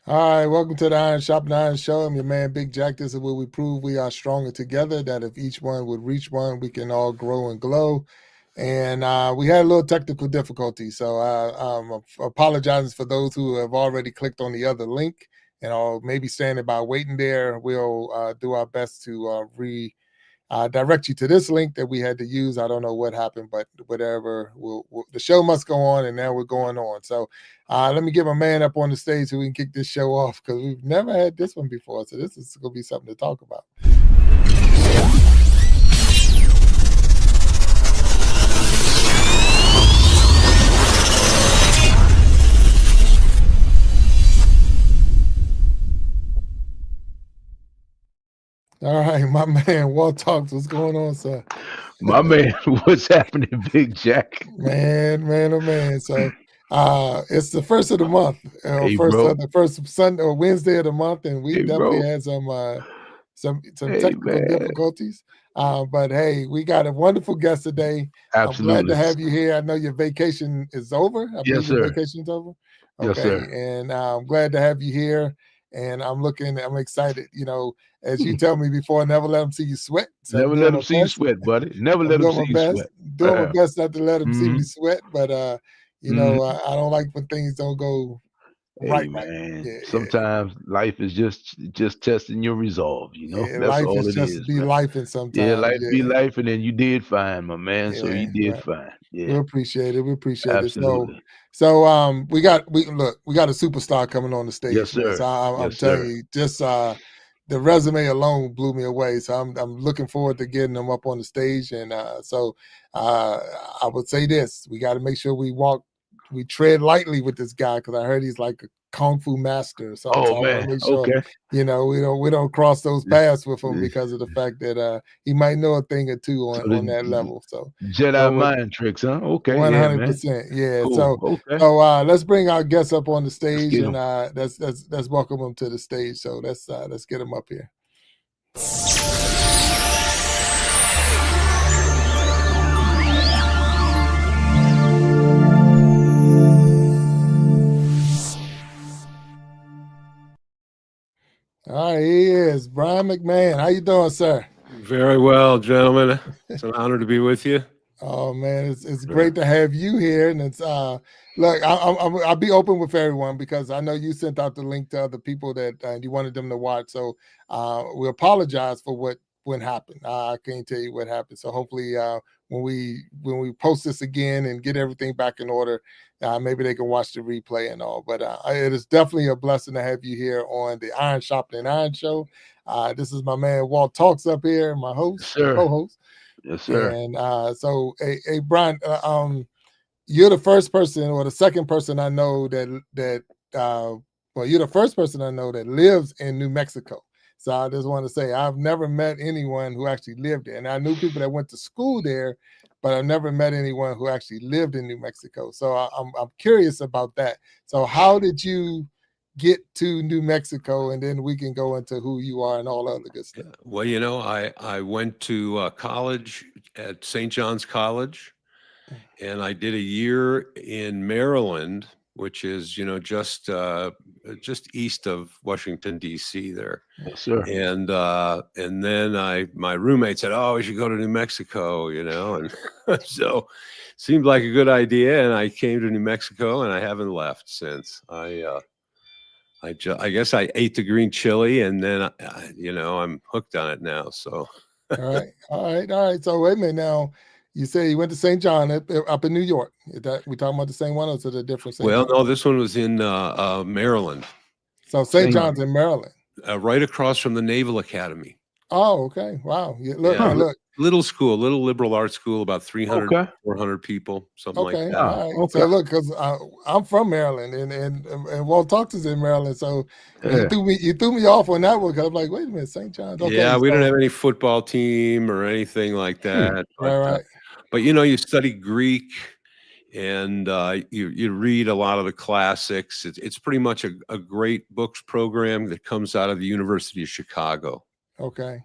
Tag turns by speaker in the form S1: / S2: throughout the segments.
S1: All right, welcome to the Iron Sharpening Iron Show. I'm your man, Big Jack. This is where we prove we are stronger together, that if each one would reach one, we can all grow and glow. And we had a little technical difficulty, so I'm apologizing for those who have already clicked on the other link and are maybe standing by waiting there. We'll do our best to direct you to this link that we had to use. I don't know what happened, but whatever. The show must go on, and now we're going on. So let me get my man up on the stage so we can kick this show off, because we've never had this one before. So this is going to be something to talk about. All right, my man, Walt Talks. What's going on, sir?
S2: My man, what's happening, Big Jack?
S1: Man, oh man. So it's the first of the month,
S2: Hey,
S1: the first Sunday or Wednesday of the month, and we definitely
S2: bro.
S1: had some
S2: Hey,
S1: technical
S2: man.
S1: difficulties. But hey, we got a wonderful guest today. I'm glad
S2: Absolutely.
S1: to have you here. I know your vacation is over. I
S2: Yes,
S1: believe your
S2: sir.
S1: vacation is over.
S2: Yes,
S1: Okay,
S2: sir.
S1: and I'm glad to have you here. And I'm excited. You know, as you tell me before, never let them see you sweat. So I'm
S2: Never
S1: doing
S2: let
S1: my
S2: them see you
S1: best.
S2: sweat, buddy. Never
S1: I'm
S2: let them
S1: doing
S2: see
S1: my
S2: you
S1: best,
S2: sweat.
S1: not to let them see me
S2: Mhm.
S1: sweat. But you
S2: Mhm.
S1: know, I don't like when things don't go
S2: Hey,
S1: right.
S2: man.
S1: Yeah,
S2: Sometimes life is just testing your resolve.
S1: yeah.
S2: That's
S1: Life
S2: all
S1: is
S2: it
S1: just
S2: is,
S1: be
S2: man.
S1: life, and
S2: Yeah,
S1: sometimes,
S2: life be life, and then you did fine, my man. So you did
S1: right.
S2: fine.
S1: We
S2: Yeah,
S1: appreciate it. We appreciate it.
S2: absolutely.
S1: We got a superstar coming on the
S2: Yes,
S1: stage, man. So
S2: sir.
S1: I'm
S2: Yes,
S1: telling
S2: sir.
S1: you, just the resume alone blew me away. So I'm looking forward to getting him up on the stage. And I would say this: we got to make sure we tread lightly with this guy, because I heard he's like a kung fu master or something.
S2: Oh,
S1: So I want
S2: man.
S1: to make sure
S2: Okay.
S1: we don't cross those paths with him, because of the fact that he might know a thing or two
S2: So
S1: on that level.
S2: Jedi
S1: So with
S2: mind tricks, huh? Okay, yeah, man.
S1: 100%. Yeah.
S2: Cool. Okay.
S1: Let's bring our guests up on the
S2: Let's
S1: stage,
S2: get
S1: and
S2: them.
S1: let's welcome them to the stage. So let's get them up here. All right, he is Brian McMahon. How you doing, sir?
S3: Very well, gentlemen. It's an honor to be with you.
S1: Oh man, it's
S2: Yeah.
S1: great to have you here, and it's look, I'll be open with everyone, because I know you sent out the link to other people that you wanted them to watch. So we apologize for what happened. I can't tell you what happened. So hopefully, when we post this again and get everything back in order, maybe they can watch the replay and all. But it is definitely a blessing to have you here on the Iron Sharpening Iron Show. This is my man Walt Talks up here, my
S2: Yes,
S1: host, my
S2: sir.
S1: co-host.
S2: Yes, sir.
S1: And hey, Brian, you're the first person or the second person I know you're the first person I know that lives in New Mexico. So I just want to say I've never met anyone who actually lived there, and I knew people that went to school there, but I've never met anyone who actually lived in New Mexico. So I'm curious about that. So how did you get to New Mexico, and then we can go into who you are and all other good stuff.
S3: Well, I went to college at St. John's College, and I did a year in Maryland, which is just east of Washington D.C. there.
S2: Yes, sir.
S3: And then my roommate said, "Oh, we should go to New Mexico," and so seemed like a good idea. And I came to New Mexico, and I haven't left since. I guess I ate the green chili, and then I'm hooked on it now. So
S1: All right. So wait a minute now. You say you went to St. John up in New York. Is that we talking about the same one, or is it a different St.
S3: well,
S1: John?
S3: no, this one was in Maryland,
S1: So St.
S2: Same.
S1: John's in Maryland.
S3: right across from the Naval Academy.
S1: Oh, okay. Wow. Yeah,
S3: Yeah,
S1: look.
S3: little school, little liberal arts school, about 300,
S2: Okay.
S3: 400 people, something like
S1: Okay.
S3: that.
S1: All right.
S2: Okay.
S1: So look, because I'm from Maryland, and Walt Talks is in Maryland. So
S2: Yeah.
S1: you threw me off on that one, because I'm like, wait a minute, St. John's. Okay.
S3: Yeah, we
S1: So,
S3: don't have any football team or anything like that.
S1: right.
S3: But you study Greek, and you read a lot of the classics. It's pretty much a great books program that comes out of the University of Chicago.
S1: Okay.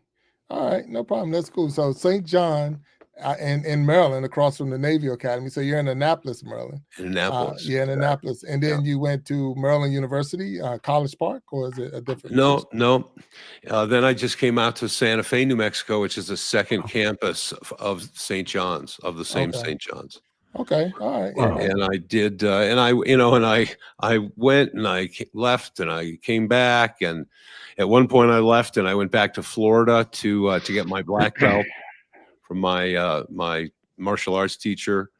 S1: All right. No problem. That's cool. So St. John in Maryland, across from the Navy Academy. So you're in Annapolis, Maryland.
S3: In Annapolis.
S1: Yeah, in Annapolis. And then you went to Maryland University, College Park, or is it a different?
S3: No, no. Then I just came out to Santa Fe, New Mexico, which is the second campus of St. John's, of the same St. John's.
S1: Okay, all right.
S2: Wow.
S3: And I did, and I went and I left and I came back, and at one point I left and I went back to Florida to get my black belt from my my martial arts teacher.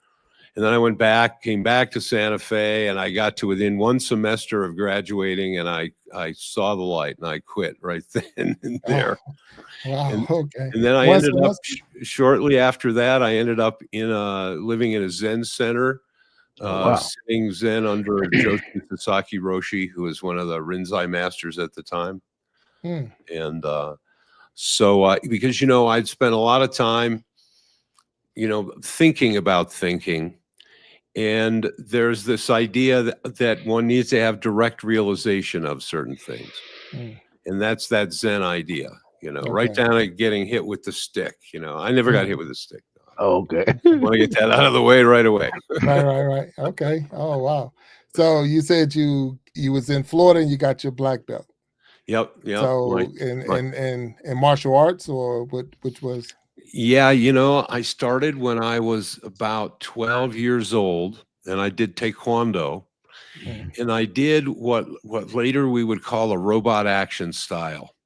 S3: And then I came back to Santa Fe, and I got to within one semester of graduating, and I saw the light, and I quit right then and there.
S1: Oh, wow. Okay.
S3: And then I ended up shortly after that. I ended up in living in a Zen center, sitting Zen under Joshi Sasaki Roshi, who was one of the Rinzai masters at the time. And so because I'd spent a lot of time thinking about thinking. And there's this idea that one needs to have direct realization of certain things. And that's that Zen idea, right down at getting hit with the stick. I never got hit with a stick.
S2: Oh, okay.
S3: I want to get that out of the way right away.
S1: Right. Okay. Oh, wow. So you said you was in Florida and you got your black belt. Yep. So in martial arts, or which was?
S3: Yeah, I started when I was about 12 years old, and I did Taekwondo, and I did what later we would call a robot action style.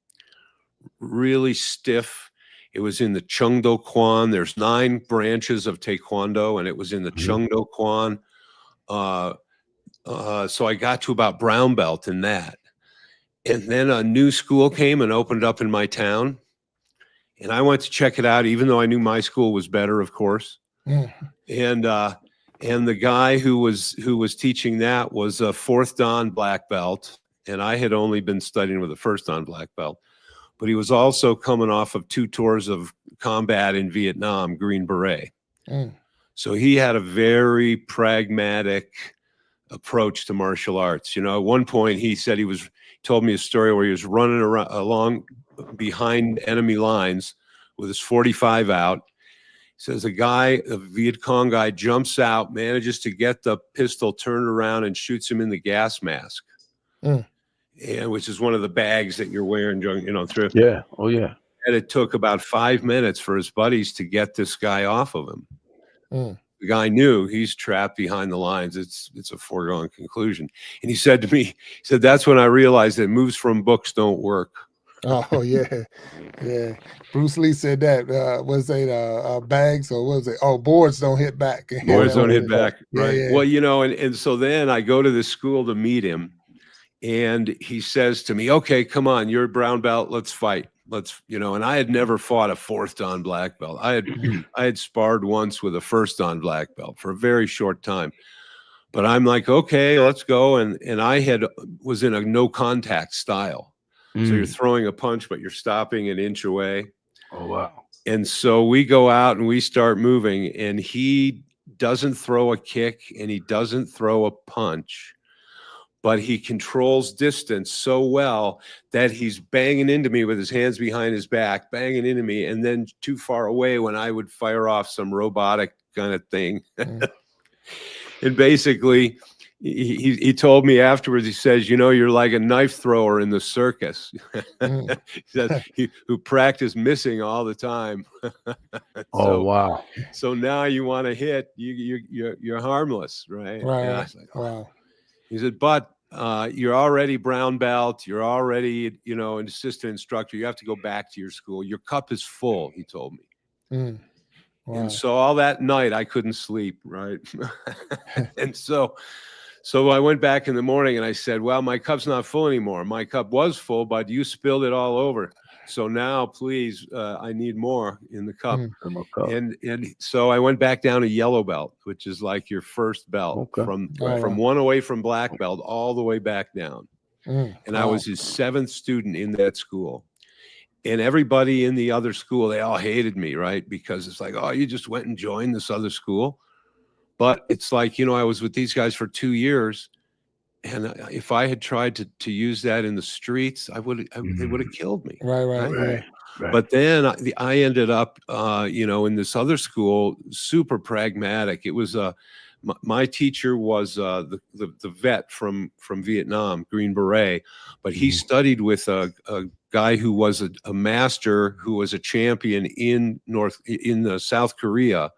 S3: Really stiff. It was in the Chungdo Kwan. There's 9 branches of Taekwondo, and it was in the Chungdo Kwan. So I got to about brown belt in that. And then a new school came and opened up in my town. And I went to check it out, even though I knew my school was better, of course. And the guy who was teaching that was a 4th Dan black belt, and I had only been studying with a 1st Dan black belt. But he was also coming off of 2 tours of combat in Vietnam, Green Beret. So he had a very pragmatic approach to martial arts. At one point he said told me a story where he was running along behind enemy lines with his 45 out. He says a Viet Cong guy jumps out, manages to get the pistol turned around and shoots him in the gas mask. And which is one of the bags that you're wearing through.
S2: Yeah. Oh yeah.
S3: And it took about 5 minutes for his buddies to get this guy off of him. The guy knew he's trapped behind the lines. It's a foregone conclusion. And he said to me, that's when I realized that moves from books don't work.
S1: Oh yeah. Bruce Lee said that. Was it bags, or what was it? Oh, boards don't hit back.
S3: Boards don't hit back. Right.
S1: Yeah.
S3: Well, and so then I go to this school to meet him, and he says to me, "Okay, come on, you're a brown belt. Let's fight. And I had never fought a 4th Dan black belt. I had sparred once with a 1st Dan black belt for a very short time. But I'm like, okay, let's go. And I was in a no contact style. So you're throwing a punch, but you're stopping an inch away.
S2: Oh, wow.
S3: And so we go out and we start moving, and he doesn't throw a kick and he doesn't throw a punch, but he controls distance so well that he's banging into me with his hands behind his back, banging into me, and then too far away when I would fire off some robotic kind of thing. And basically, he told me afterwards, he says, you're like a knife thrower in the circus. He says, who practiced missing all the time.
S2: Oh, wow.
S3: So now you want to hit, you're harmless, right?
S1: Right.
S3: And I was like,
S1: Wow.
S3: He said, but you're already brown belt. You're already, an assistant instructor. You have to go back to your school. Your cup is full, he told me. Wow. And so all that night I couldn't sleep, right? And so I went back in the morning and I said, well, my cup's not full anymore. My cup was full, but you spilled it all over. So now, please, I need more in the cup. And so I went back down to yellow belt, which is like your first belt, from one away from black belt all the way back down. And I was his 7th student in that school. And everybody in the other school, they all hated me, right? Because it's like, oh, you just went and joined this other school. But it's like, I was with these guys for 2 years. And if I had tried to use that in the streets, they would have killed me.
S1: Right.
S2: Right.
S3: But then I ended up, in this other school, super pragmatic. It was my teacher was the vet from Vietnam, Green Beret, but he studied with a guy who was a master, who was a champion in South Korea,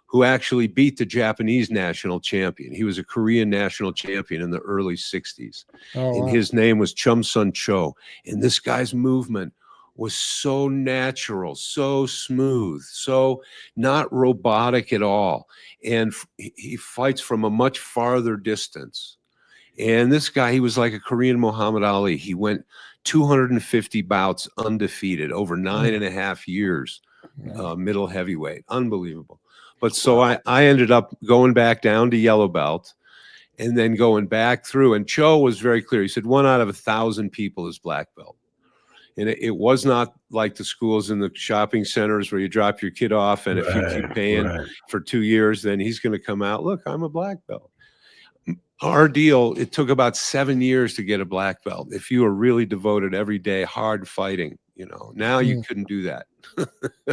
S3: who actually beat the Japanese national champion. He was a Korean national champion in the early 60s.
S1: Oh,
S3: And
S1: wow.
S3: his name was Chum Sun Cho. And this guy's movement was so natural, so smooth, so not robotic at all. And he fights from a much farther distance. And this guy, he was like a Korean Muhammad Ali. He went 250 bouts undefeated over 9.5 years, middle heavyweight. Unbelievable. But so I ended up going back down to yellow belt and then going back through. And Cho was very clear. He said 1 out of 1,000 people is black belt. And it was not like the schools in the shopping centers where you drop your kid off, and if you keep paying for 2 years, then he's going to come out, look, I'm a black belt. Our deal, it took about 7 years to get a black belt. If you were really devoted every day, hard fighting, now you couldn't do that.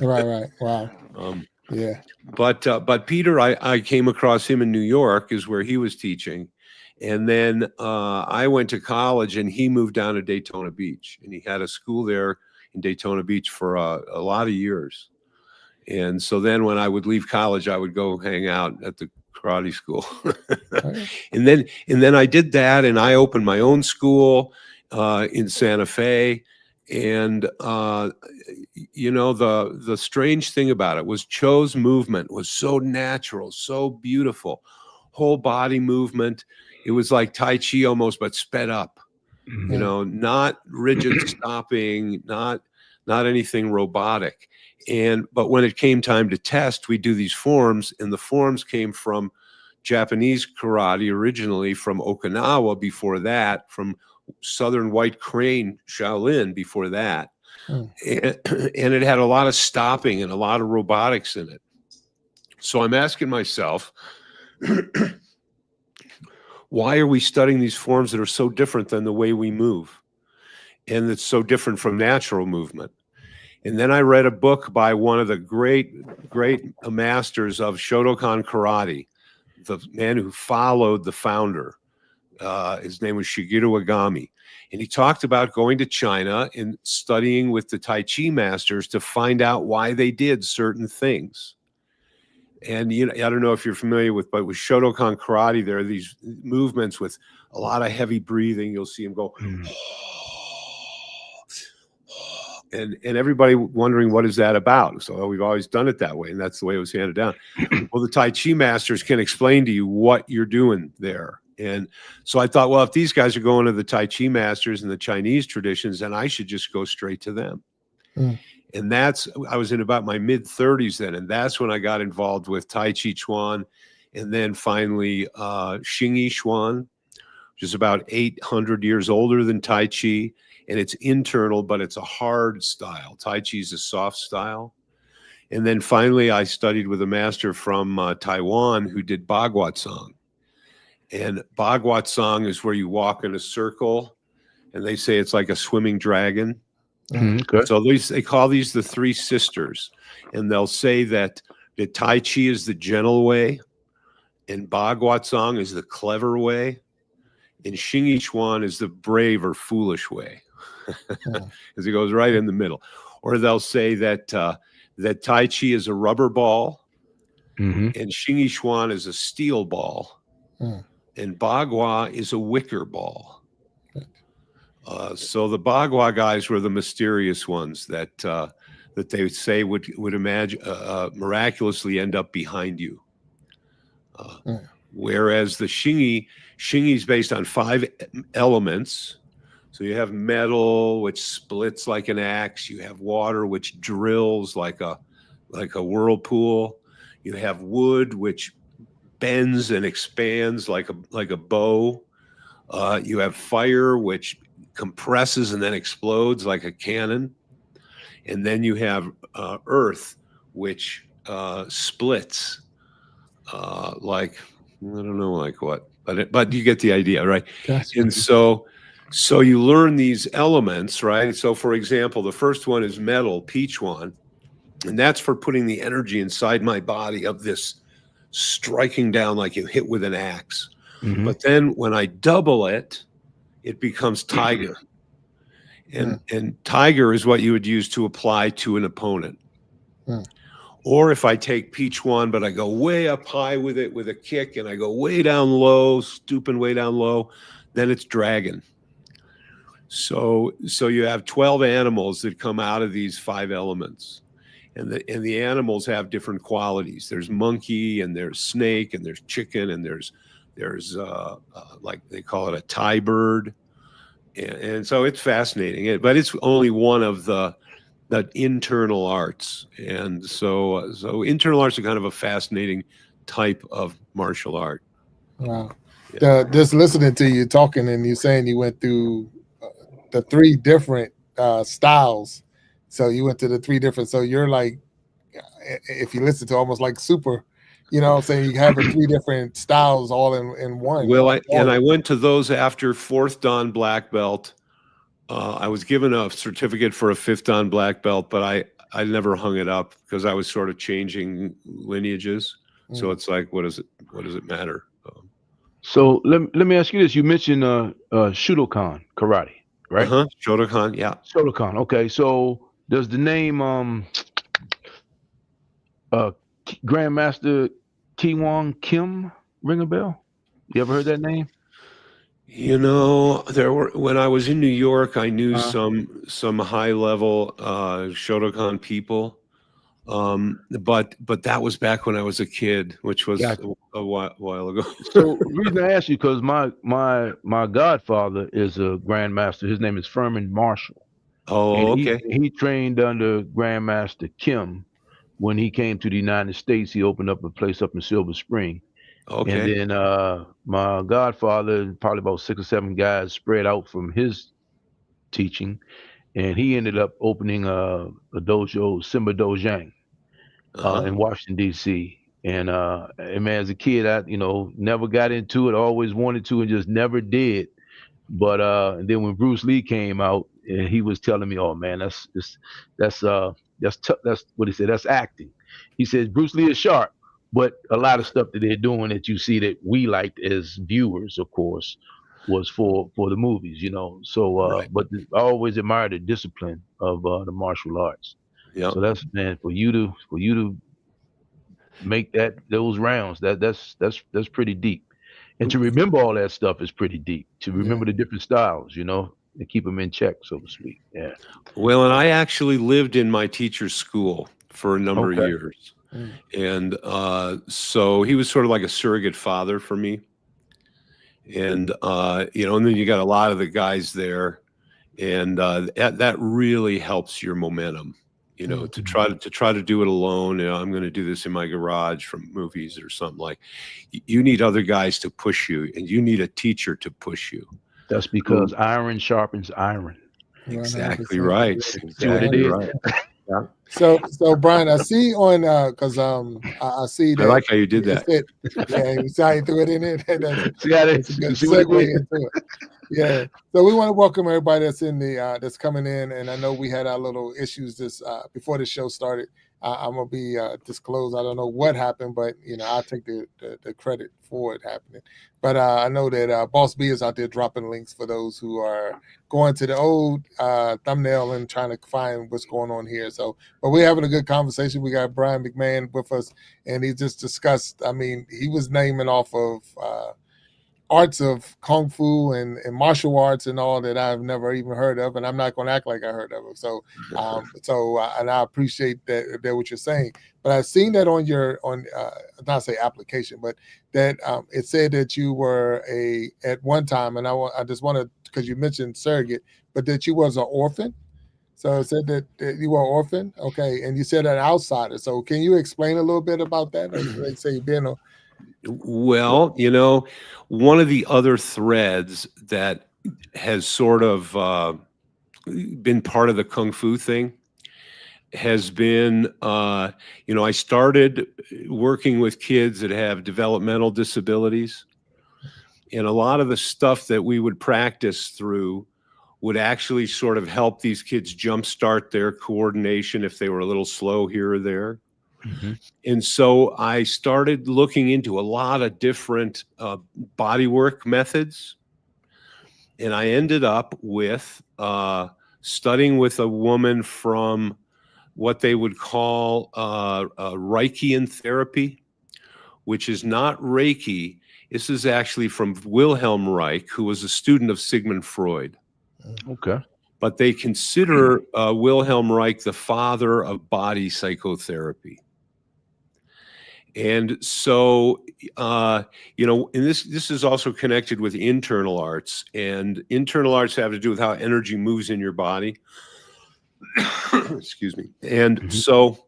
S1: Right. Wow. Yeah.
S3: But Peter, I came across him in New York, is where he was teaching. And then I went to college, and he moved down to Daytona Beach, and he had a school there in Daytona Beach for a lot of years. And so then when I would leave college, I would go hang out at the karate school. and then I did that, and I opened my own school in Santa Fe. And the strange thing about it was Cho's movement was so natural, so beautiful, whole body movement. It was like Tai Chi almost, but sped up. Not rigid stopping, not anything robotic. But when it came time to test, we do these forms, and the forms came from Japanese karate originally, from Okinawa before that, from Southern White Crane Shaolin before that. And it had a lot of stopping and a lot of robotics in it. So I'm asking myself, why are we studying these forms that are so different than the way we move? And it's so different from natural movement. And then I read a book by one of the great masters of Shotokan karate, the man who followed the founder. His name was Shigeru Agami. And he talked about going to China and studying with the Tai Chi masters to find out why they did certain things. And I don't know if you're familiar with, but with Shotokan karate, there are these movements with a lot of heavy breathing. You'll see him go, and everybody wondering, what is that about? So we've always done it that way, and that's the way it was handed down. Well, the Tai Chi masters can explain to you what you're doing there. And so I thought, well, if these guys are going to the Tai Chi masters and the Chinese traditions, then I should just go straight to them. And I was in about my mid-30s then, and that's when I got involved with Tai Chi Chuan, and then finally Xingyi Chuan, which is about 800 years older than Tai Chi, and it's internal, but it's a hard style. Tai Chi is a soft style. And then finally I studied with a master from Taiwan who did Bagua Tsang. And Bagua Tsang is where you walk in a circle, and they say it's like a swimming dragon. So they call these the three sisters, and they'll say that the Tai Chi is the gentle way, and Bagua Tsang is the clever way, and Xingyi Chuan is the brave or foolish way, because it goes right in the middle. Or they'll say that that Tai Chi is a rubber ball, and Xingyi Chuan is a steel ball, and Bagua is a wicker ball. So the Bagua guys were the mysterious ones that they say would imagine miraculously end up behind you. Whereas the Xingyi's based on 5 elements. So you have metal, which splits like an axe. You have water, which drills like a whirlpool. You have wood, which bends and expands like a bow. You have fire, which compresses and then explodes like a cannon. And then you have earth, which splits like, I don't know, like what, but you get the idea, right?
S1: Gotcha.
S3: And so So you learn these elements, right? So for example, the first one is metal, peach one, and that's for putting the energy inside my body of this striking down like you hit with an axe.
S2: Mhm.
S3: But then when I double it, it becomes tiger. And tiger is what you would use to apply to an opponent. Or if I take peach one, but I go way up high with it with a kick and I go way down low, stooping way down low, then it's dragon. So you have 12 animals that come out of these 5 elements. And the animals have different qualities. There's monkey and there's snake and there's chicken and there's like they call it a tie bird. And so it's fascinating, but it's only one of the internal arts. And so internal arts are kind of a fascinating type of martial art.
S1: Wow. Yeah. Just listening to you talking and you saying you went through the 3 different styles. So you went to the 3 different, so you're like, if you listen to almost like super, you know what I'm saying, you have 3 different styles all in one.
S3: Well, I went to those after 4th Dan black belt. I was given a certificate for a 5th Dan black belt, but I never hung it up because I was sort of changing lineages. So it's like, what does it matter?
S2: So let me ask you this. You mentioned Shotokan karate, right?
S3: Shotokan, yeah.
S2: Shotokan. Okay. So does the name Grandmaster Ki-Won Kim ring a bell? You ever heard that name?
S3: You know, when I was in New York, I knew some high level Shotokan people. But that was back when I was a kid, which was a while ago.
S2: So the reason I ask you, because my godfather is a grandmaster. His name is Furman Marshall.
S3: Oh,
S2: and
S3: okay.
S2: He trained under Grandmaster Kim. When he came to the United States, he opened up a place up in Silver Spring.
S3: Okay.
S2: And then my godfather, probably about 6 or 7 guys spread out from his teaching, and he ended up opening a dojo, Simba Dojang, in Washington, D.C. And man, as a kid, I never got into it, always wanted to, and just never did. But and then when Bruce Lee came out, and he was telling me, "Oh man, that's what he said. That's acting." He says Bruce Lee is sharp, but a lot of stuff that they're doing that you see that we liked as viewers, of course, was for the movies, So,
S3: Right.
S2: but I always admired the discipline of the martial arts.
S3: Yeah.
S2: So that's, man, for you to make those rounds, that's pretty deep. And to remember all that stuff is pretty deep. To remember the different styles, and keep them in check, so to speak. Yeah.
S3: Well, and I actually lived in my teacher's school for a number of years. And so he was sort of like a surrogate father for me. And, and then you got a lot of the guys there. And that really helps your momentum, to try to do it alone. I'm going to do this in my garage from movies or something like. You need other guys to push you, and you need a teacher to push you.
S2: That's because iron sharpens iron.
S3: Exactly right.
S2: Exactly right.
S1: Yeah. So Brian, I see on because I see that.
S3: I like how you did that.
S1: Yeah, you see how you threw it in there. That's
S2: a good segue
S1: into it. Yeah. So we want to welcome everybody that's that's coming in, and I know we had our little issues this before the show started. I'm gonna be disclosed. I don't know what happened, but I'll take the credit for it happening. But I know that Boss B is out there dropping links for those who are going to the old thumbnail and trying to find what's going on here. So, but we're having a good conversation. We got Brian McMahon with us, and he just discussed. I mean, he was naming off of arts of kung fu and martial arts and all that I've never even heard of, and I'm not going to act like I heard of it. So, and I appreciate that what you're saying. But I've seen that on your not say application, but that it said that you were at one time, and I just wanted, because you mentioned surrogate, but that you was an orphan. So it said that you were an orphan, okay, and you said an outsider. So can you explain a little bit about that? Like say being a
S3: Well, one of the other threads that has sort of been part of the Kung Fu thing has been, I started working with kids that have developmental disabilities. And a lot of the stuff that we would practice through would actually sort of help these kids jumpstart their coordination if they were a little slow here or there.
S2: Mm-hmm.
S3: And so I started looking into a lot of different bodywork methods. And I ended up with studying with a woman from what they would call Reichian therapy, which is not Reiki. This is actually from Wilhelm Reich, who was a student of Sigmund Freud.
S2: Okay.
S3: But they consider Wilhelm Reich the father of body psychotherapy. And so, you know, and this is also connected with internal arts, and internal arts have to do with how energy moves in your body. Excuse me. And so,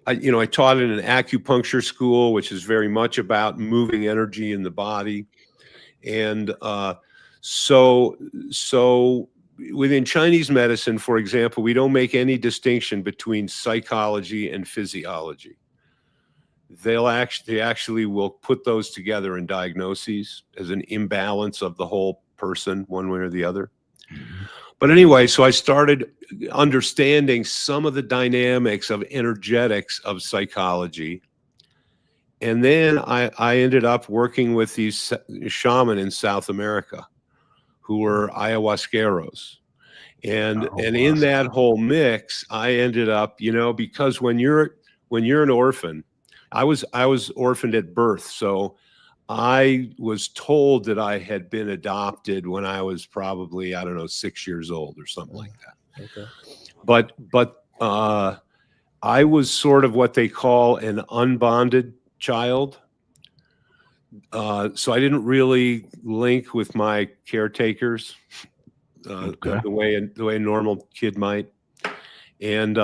S3: I taught in an acupuncture school, which is very much about moving energy in the body. And so within Chinese medicine, for example, we don't make any distinction between psychology and physiology. They actually will put those together in diagnoses as an imbalance of the whole person, one way or the other. But anyway, so I started understanding some of the dynamics of energetics of psychology. And then I ended up working with these shaman in South America who were ayahuasqueros. And in that whole mix, I ended up, because when you're an orphan, I was orphaned at birth. So I was told that I had been adopted when I was probably, 6 years old or something like that.
S1: Okay.
S3: But I was sort of what they call an unbonded child. So I didn't really link with my caretakers the way a normal kid might. And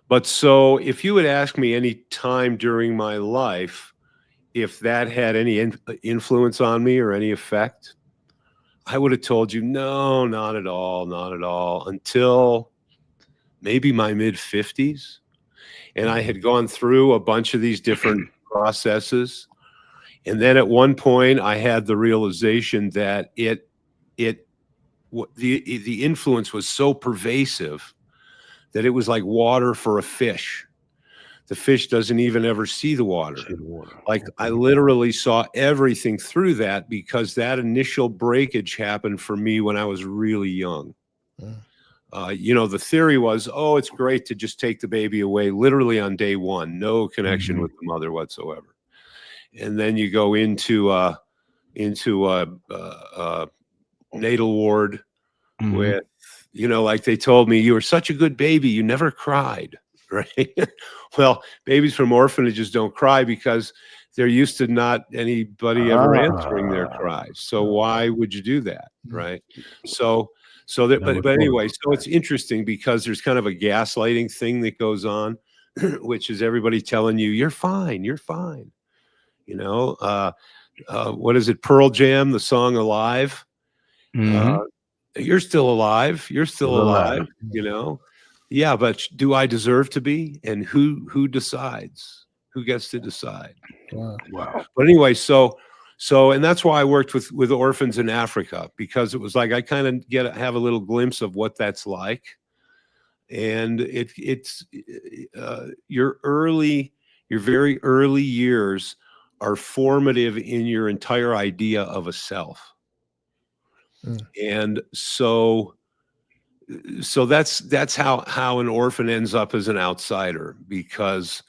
S3: but so if you would ask me any time during my life if that had any influence on me or any effect, I would have told you, no, not at all, until maybe my mid-50s. And I had gone through a bunch of these different processes. And then at one point I had the realization that the influence was so pervasive that it was like water for a fish. The fish doesn't even ever see the water. Like I literally saw everything through that because that initial breakage happened for me when I was really young. The theory was, it's great to just take the baby away literally on day one, no connection with the mother whatsoever. And then you go into a natal ward with, like they told me, you were such a good baby, you never cried, right? Well, babies from orphanages don't cry because they're used to not anybody ever answering their cries. So why would you do that, right? But anyway, so it's interesting because there's kind of a gaslighting thing that goes on, which is everybody telling you, you're fine, you're fine. What is it? Pearl Jam, the song Alive. You're still alive. You're still alive. Yeah, but do I deserve to be? And who decides? Who gets to decide?
S2: Wow.
S3: But anyway, so and that's why I worked with orphans in Africa, because it was like I kind of have a little glimpse of what that's like. And it's your very early years are formative in your entire idea of a self. And so that's how an orphan ends up as an outsider, because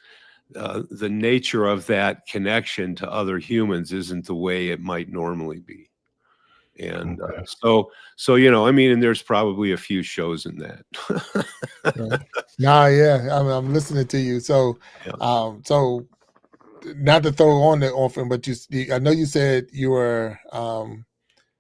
S3: the nature of that connection to other humans isn't the way it might normally be. And and there's probably a few shows in that.
S1: I'm listening to you. So so not to throw on the orphan, but I know you said you were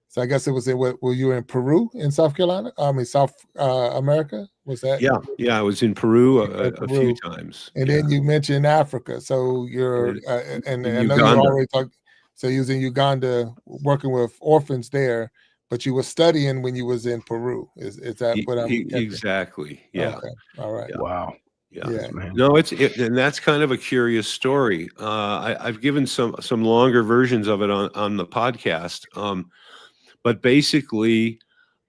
S1: so I guess it was were you in Peru, in South Carolina? South America? Was that?
S3: Yeah, I was in Peru a few times.
S1: And then you mentioned Africa. So you're and I know you already talked. So you was in Uganda working with orphans there, but you were studying when you was in Peru. Is that what I'm getting?
S3: Exactly? Yeah.
S1: Okay. All right.
S2: Wow.
S3: Yeah.
S1: Yeah.
S2: Man.
S3: No, and that's kind of a curious story. I've given some longer versions of it on the podcast. But basically,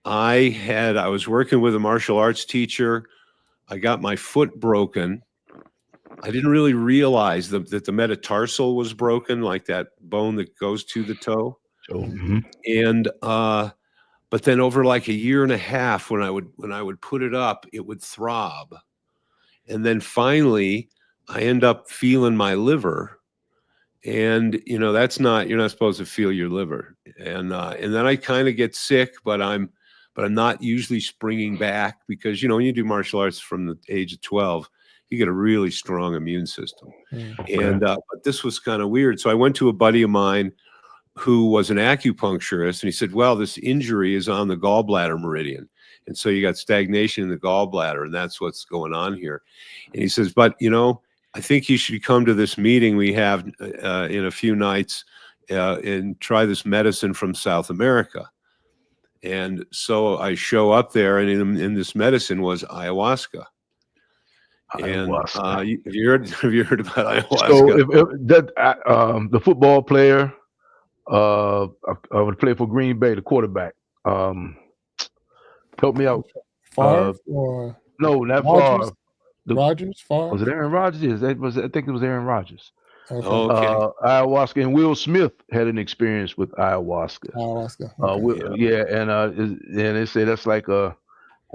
S3: I was working with a martial arts teacher. I got my foot broken. I didn't really realize that the metatarsal was broken, like that bone that goes to the toe.
S2: So,
S3: And but then over like a year and a half, when I would put it up, it would throb. And then finally, I end up feeling my liver. And you're not supposed to feel your liver. And then I kind of get sick, but I'm not usually springing back, because when you do martial arts from the age of 12, you get a really strong immune system. And but this was kind of weird. So I went to a buddy of mine who was an acupuncturist, and he said, well, this injury is on the gallbladder meridian. And so you got stagnation in the gallbladder, and that's what's going on here. And he says, but, I think you should come to this meeting we have in a few nights and try this medicine from South America. And so I show up there, and in this medicine was ayahuasca. And have you heard about ayahuasca?
S2: So the football player, I would play for Green Bay, the quarterback. Help me out.
S1: Favre or
S2: no, not
S1: Rodgers?
S2: Favre.
S1: Rodgers? Favre?
S2: Was it Aaron Rodgers? Yes, I think it was Aaron Rodgers.
S3: Okay.
S2: Ayahuasca, and Will Smith had an experience with ayahuasca.
S1: Ayahuasca. Okay.
S2: And they say that's like I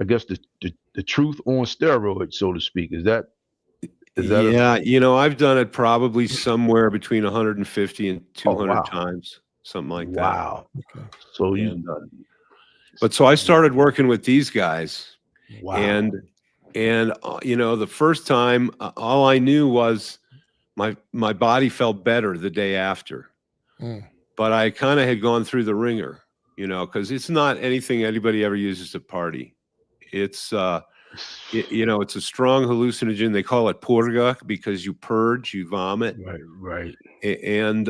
S2: guess the truth on steroids, so to speak. Is that
S3: yeah, I've done it probably somewhere between 150 and 200 times, something like that.
S2: Wow. Okay. So
S3: so I started working with these guys.
S2: Wow.
S3: And the first time, all I knew was my body felt better the day after. But I kind of had gone through the ringer, because it's not anything anybody ever uses to party. It's it's a strong hallucinogen. They call it purga because you purge, you vomit.
S2: Right.
S3: And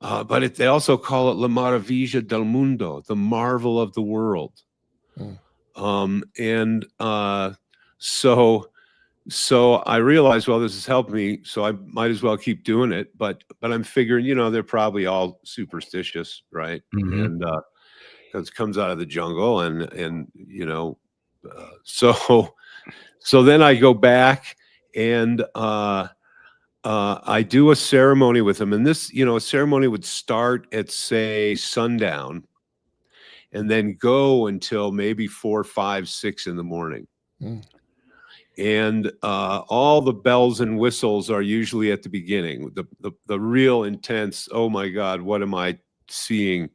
S3: but they also call it la maravilla del mundo, the marvel of the world. So I realized, well, this has helped me, so I might as well keep doing it. But I'm figuring, they're probably all superstitious, right? And because it comes out of the jungle, and so then I go back and I do a ceremony with them, and this, a ceremony would start at, say, sundown, and then go until maybe 4, 5, 6 in the morning. And all the bells and whistles are usually at the beginning. The real intense, oh my God, what am I seeing?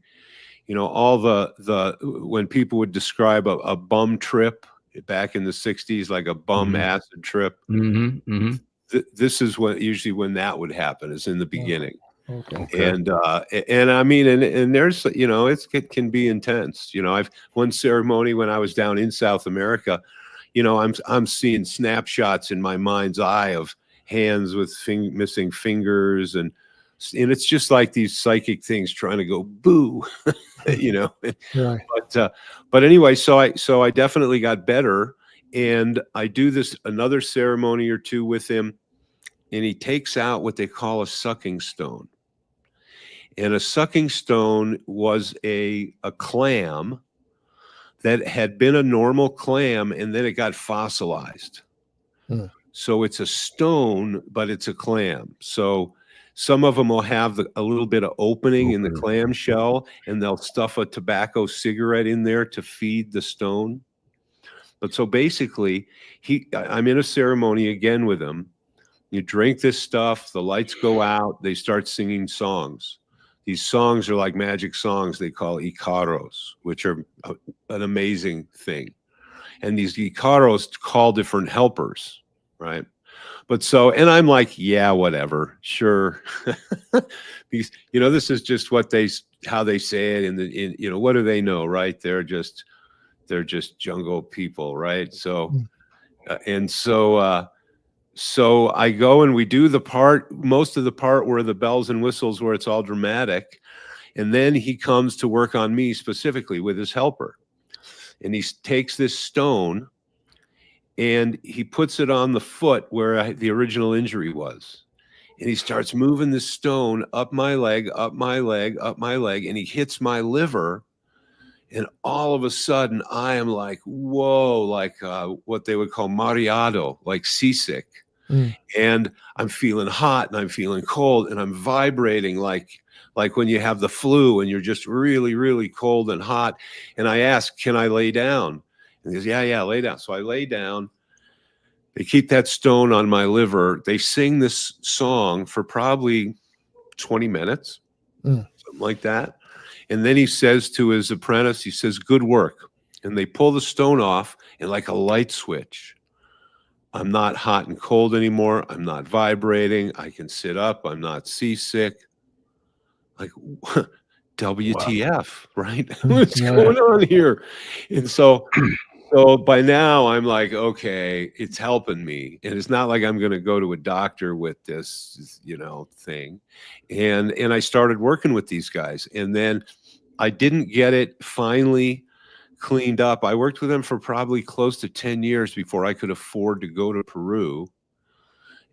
S3: All the when people would describe a bum trip back in the 60s, like a bum acid trip. This is usually when that would happen, is in the beginning.
S2: Okay.
S3: And I mean, and there's, it can be intense. I've one ceremony when I was down in South America, I'm seeing snapshots in my mind's eye of hands with missing fingers, and it's just like these psychic things trying to go boo,
S1: Right.
S3: But anyway, so I definitely got better, and I do another ceremony or two with him, and he takes out what they call a sucking stone. And a sucking stone was a clam that had been a normal clam, and then it got fossilized. So it's a stone, but it's a clam. So some of them will have a little bit of opening in the clam shell, and they'll stuff a tobacco cigarette in there to feed the stone. But so basically, I'm in a ceremony again with him. You drink this stuff, the lights go out, they start singing songs. These songs are like magic songs they call Icaros, which are an amazing thing. And these Icaros call different helpers, right? But and I'm like, yeah, whatever, sure. Because, this is just how they say it what do they know, right? They're just jungle people, right? So so I go and we do most of the part where the bells and whistles, where it's all dramatic. And then he comes to work on me specifically with his helper. And he takes this stone and he puts it on the foot where the original injury was. And he starts moving the stone up my leg, up my leg, up my leg, and he hits my liver. And all of a sudden, I am like, whoa, like what they would call mareado, like seasick. And I'm feeling hot and I'm feeling cold and I'm vibrating like when you have the flu and you're just really, really cold and hot. And I ask, can I lay down? And he goes, yeah, lay down. So I lay down. They keep that stone on my liver. They sing this song for probably 20 minutes, something like that. And then he says to his apprentice, he says, good work. And they pull the stone off, and like a light switch, I'm not hot and cold anymore. I'm not vibrating. I can sit up. I'm not seasick. Like, WTF, right? What's going on here? And so by now I'm like, okay, it's helping me. And it's not like I'm going to go to a doctor with this, thing. And I started working with these guys. And then I didn't get it finally cleaned up. I worked with them for probably close to 10 years before I could afford to go to Peru.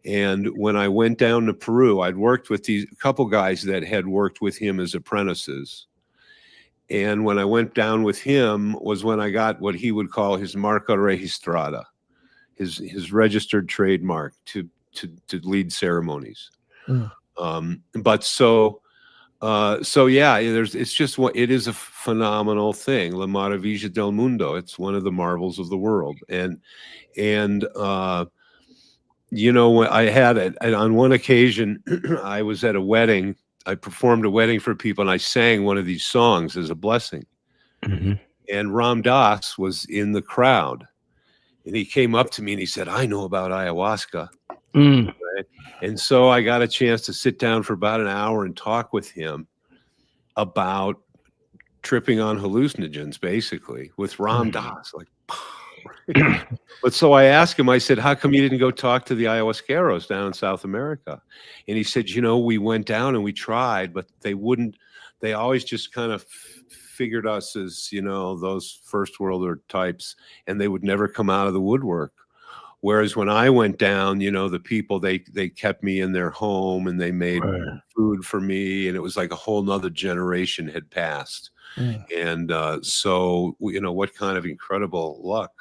S3: And when I went down to Peru, I'd worked with a couple guys that had worked with him as apprentices. And when I went down with him was when I got what he would call his marca registrada, his registered trademark to lead ceremonies. But so yeah, it is a phenomenal thing. La Maravilla del Mundo. It's one of the marvels of the world. And I had it on one occasion. I was at a wedding. I performed a wedding for people, and I sang one of these songs as a blessing. And Ram Dass was in the crowd, and he came up to me and he said, "I know about ayahuasca." Right? And so I got a chance to sit down for about an hour and talk with him about tripping on hallucinogens, basically, with Ram Dass. Like, but so I asked him, I said, how come you didn't go talk to the ayahuasqueros down in South America? And he said, we went down and we tried, but they always just kind of figured us as, those first worlder types, and they would never come out of the woodwork. Whereas when I went down, the people, they kept me in their home and they made food for me. And it was like a whole nother generation had passed. And so, what kind of incredible luck.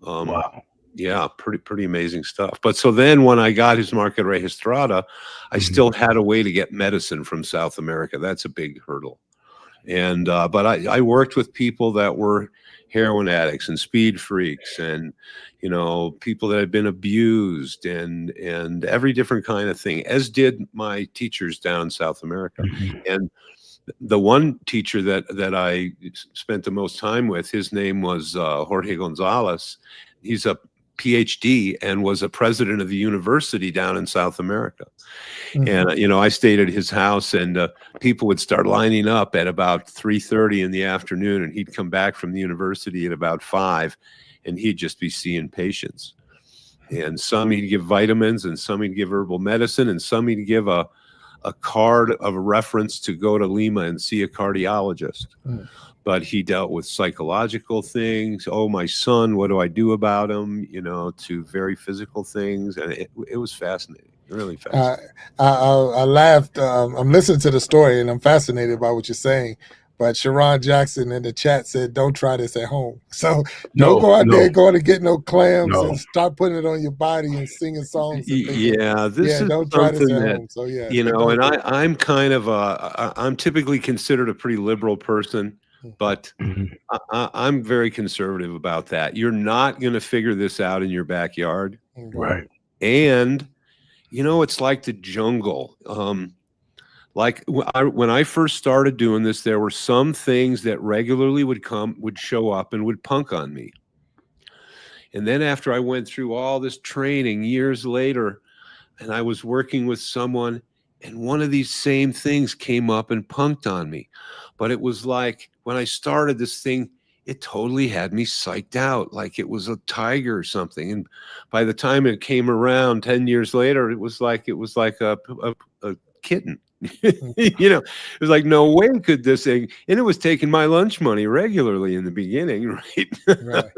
S2: Wow.
S3: Yeah, pretty amazing stuff. But so then when I got his marca registrada, I still had a way to get medicine from South America. That's a big hurdle. And but I worked with people that were heroin addicts and speed freaks and people that had been abused and every different kind of thing, as did my teachers down in South America. And the one teacher that I spent the most time with, his name was Jorge Gonzalez. He's a PhD and was a president of the university down in South America. And, I stayed at his house, and people would start lining up at about 3:30 in the afternoon, and he'd come back from the university at about 5, and he'd just be seeing patients. And some he'd give vitamins, and some he'd give herbal medicine, and some he'd give a card of a reference to go to Lima and see a cardiologist. But he dealt with psychological things. Oh, my son, what do I do about him? To very physical things. And it was fascinating, really fascinating.
S1: I laughed. I'm listening to the story and I'm fascinated by what you're saying. But Sharon Jackson in the chat said, don't try this at home. So don't go out there going to get no clams and start putting it on your body and singing songs. And
S3: This is
S1: don't try this at
S3: that,
S1: home. So
S3: and I'm kind of I'm typically considered a pretty liberal person, but I'm very conservative about that. You're not going to figure this out in your backyard.
S2: Right.
S3: And, it's like the jungle. Like when I first started doing this, there were some things that regularly would show up and would punk on me. And then after I went through all this training years later, and I was working with someone, and one of these same things came up and punked on me. But it was like when I started this thing, it totally had me psyched out, like it was a tiger or something. And by the time it came around 10 years later, it was like a kitten. You know, it was like, no way could this thing, and it was taking my lunch money regularly in the beginning, right?
S1: Right.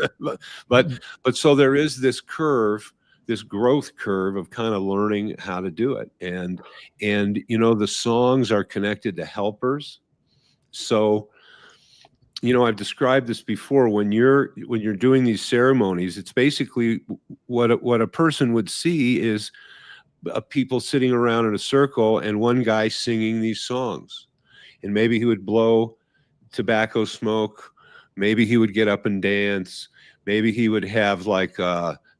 S3: but so there is this curve, this growth curve of kind of learning how to do it. And you know, the songs are connected to helpers. So, you know, I've described this before. When you're doing these ceremonies, it's basically what a person would see is people sitting around in a circle and one guy singing these songs. And maybe he would blow tobacco smoke. Maybe he would get up and dance. Maybe he would have like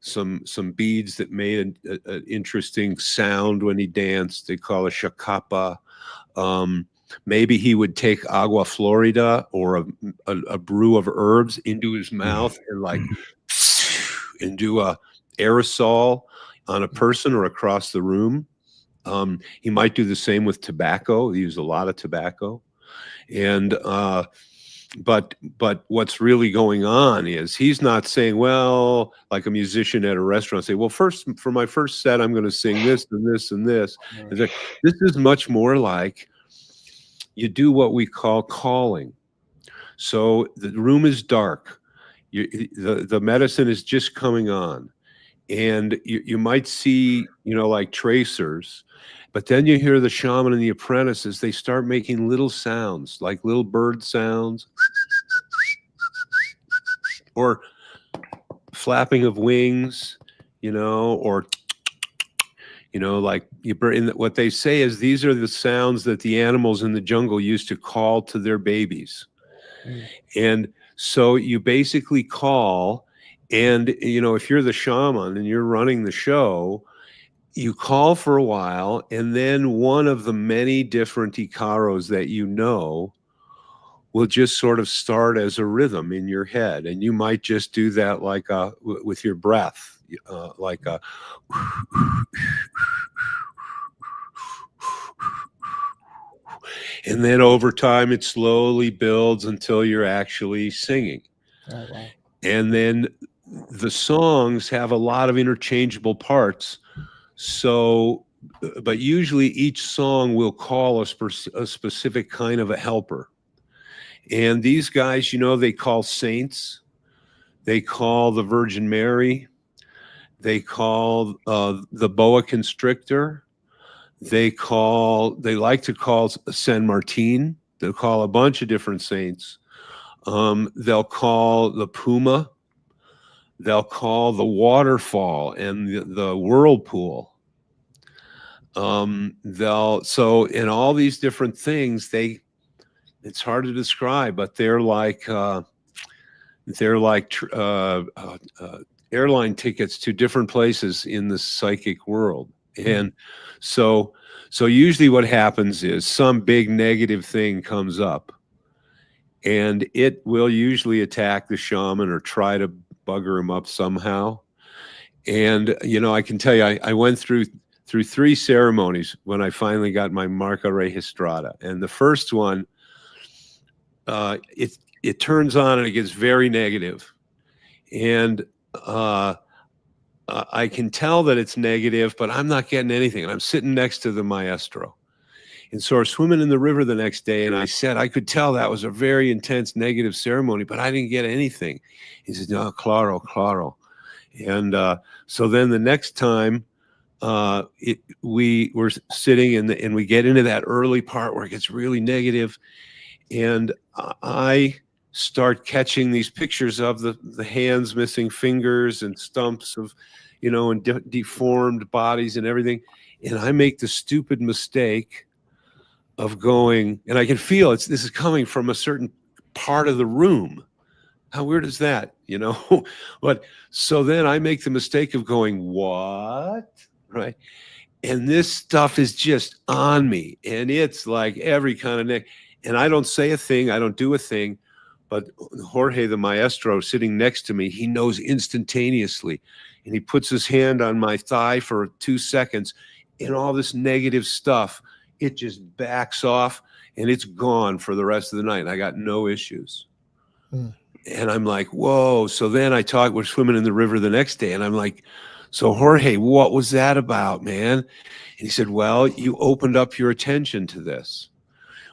S3: some beads that made an interesting sound when he danced. They call it shakapa. Maybe he would take agua florida or a brew of herbs into his mouth and like and do a aerosol on a person or across the room. He might do the same with tobacco. He used a lot of tobacco. And but what's really going on is he's not saying, well, like a musician at a restaurant, say, well, first for my first set, I'm going to sing this and this and this. It's like, this is much more like you do what we call calling. So the room is dark. The medicine is just coming on. And you might see, you know, like tracers, but then you hear the shaman and the apprentices, they start making little sounds, like little bird sounds, or flapping of wings, you know, or, you know, like what they say is these are the sounds that the animals in the jungle used to call to their babies. And so you basically call, and, you know, if you're the shaman and you're running the show, you call for a while, and then one of the many different ikaros that you know will just sort of start as a rhythm in your head. And you might just do that like with your breath, like a and then over time it slowly builds until you're actually singing.
S1: Oh, wow.
S3: And then the songs have a lot of interchangeable parts. So, but usually each song will call a specific kind of a helper. And these guys, you know, they call saints, they call the Virgin Mary, they call the boa constrictor, they like to call San Martin, they'll call a bunch of different saints. They'll call the puma, they'll call the waterfall and the whirlpool. So in all these different things, it's hard to describe, but they're like airline tickets to different places in the psychic world. And so usually what happens is some big negative thing comes up, and it will usually attack the shaman or try to bugger him up somehow. And, you know, I can tell you, I went through 3 ceremonies when I finally got my Marca Registrada. And the first one, it turns on and it gets very negative. And I can tell that it's negative, but I'm not getting anything. And I'm sitting next to the maestro. And so we're swimming in the river the next day, and I said, I could tell that was a very intense negative ceremony, but I didn't get anything. He said, no, claro, claro. And so then the next time we were sitting and we get into that early part where it gets really negative, and I start catching these pictures of the hands missing fingers and stumps of, you know, and deformed bodies and everything. And I make the stupid mistake of going, and I can feel this is coming from a certain part of the room. How weird is that, you know? But so then I make the mistake of going, what? Right? And this stuff is just on me, and it's like every kind of neck. And I don't say a thing, I don't do a thing, but Jorge, the maestro, sitting next to me, he knows instantaneously, and he puts his hand on my thigh for 2 seconds, and all this negative stuff, it just backs off, and it's gone for the rest of the night. I got no issues. And I'm like, whoa. So then we're swimming in the river the next day, and I'm like, So Jorge, what was that about, man? And he said, well, you opened up your attention to this.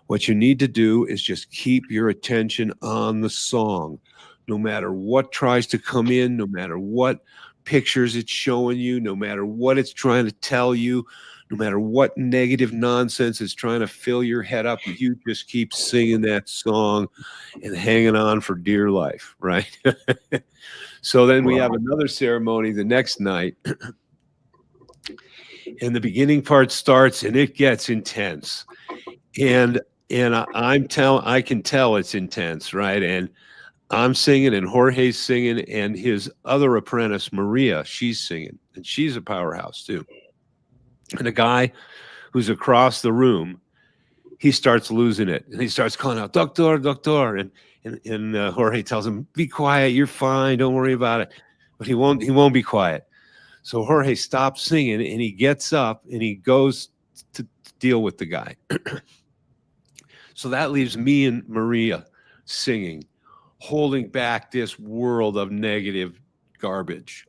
S3: What you need to do is just keep your attention on the song, no matter what tries to come in, no matter what pictures it's showing you, no matter what it's trying to tell you, no matter what negative nonsense is trying to fill your head up, you just keep singing that song and hanging on for dear life, right? So then we have another ceremony the next night, and the beginning part starts and it gets intense. And I can tell it's intense, right? And I'm singing and Jorge's singing and his other apprentice, Maria, she's singing and she's a powerhouse too. And a guy who's across the room, he starts losing it and he starts calling out, Doctor, Doctor. And Jorge tells him, be quiet, you're fine, don't worry about it. But he won't be quiet. So Jorge stops singing and he gets up and he goes to deal with the guy. So that leaves me and Maria singing, holding back this world of negative garbage.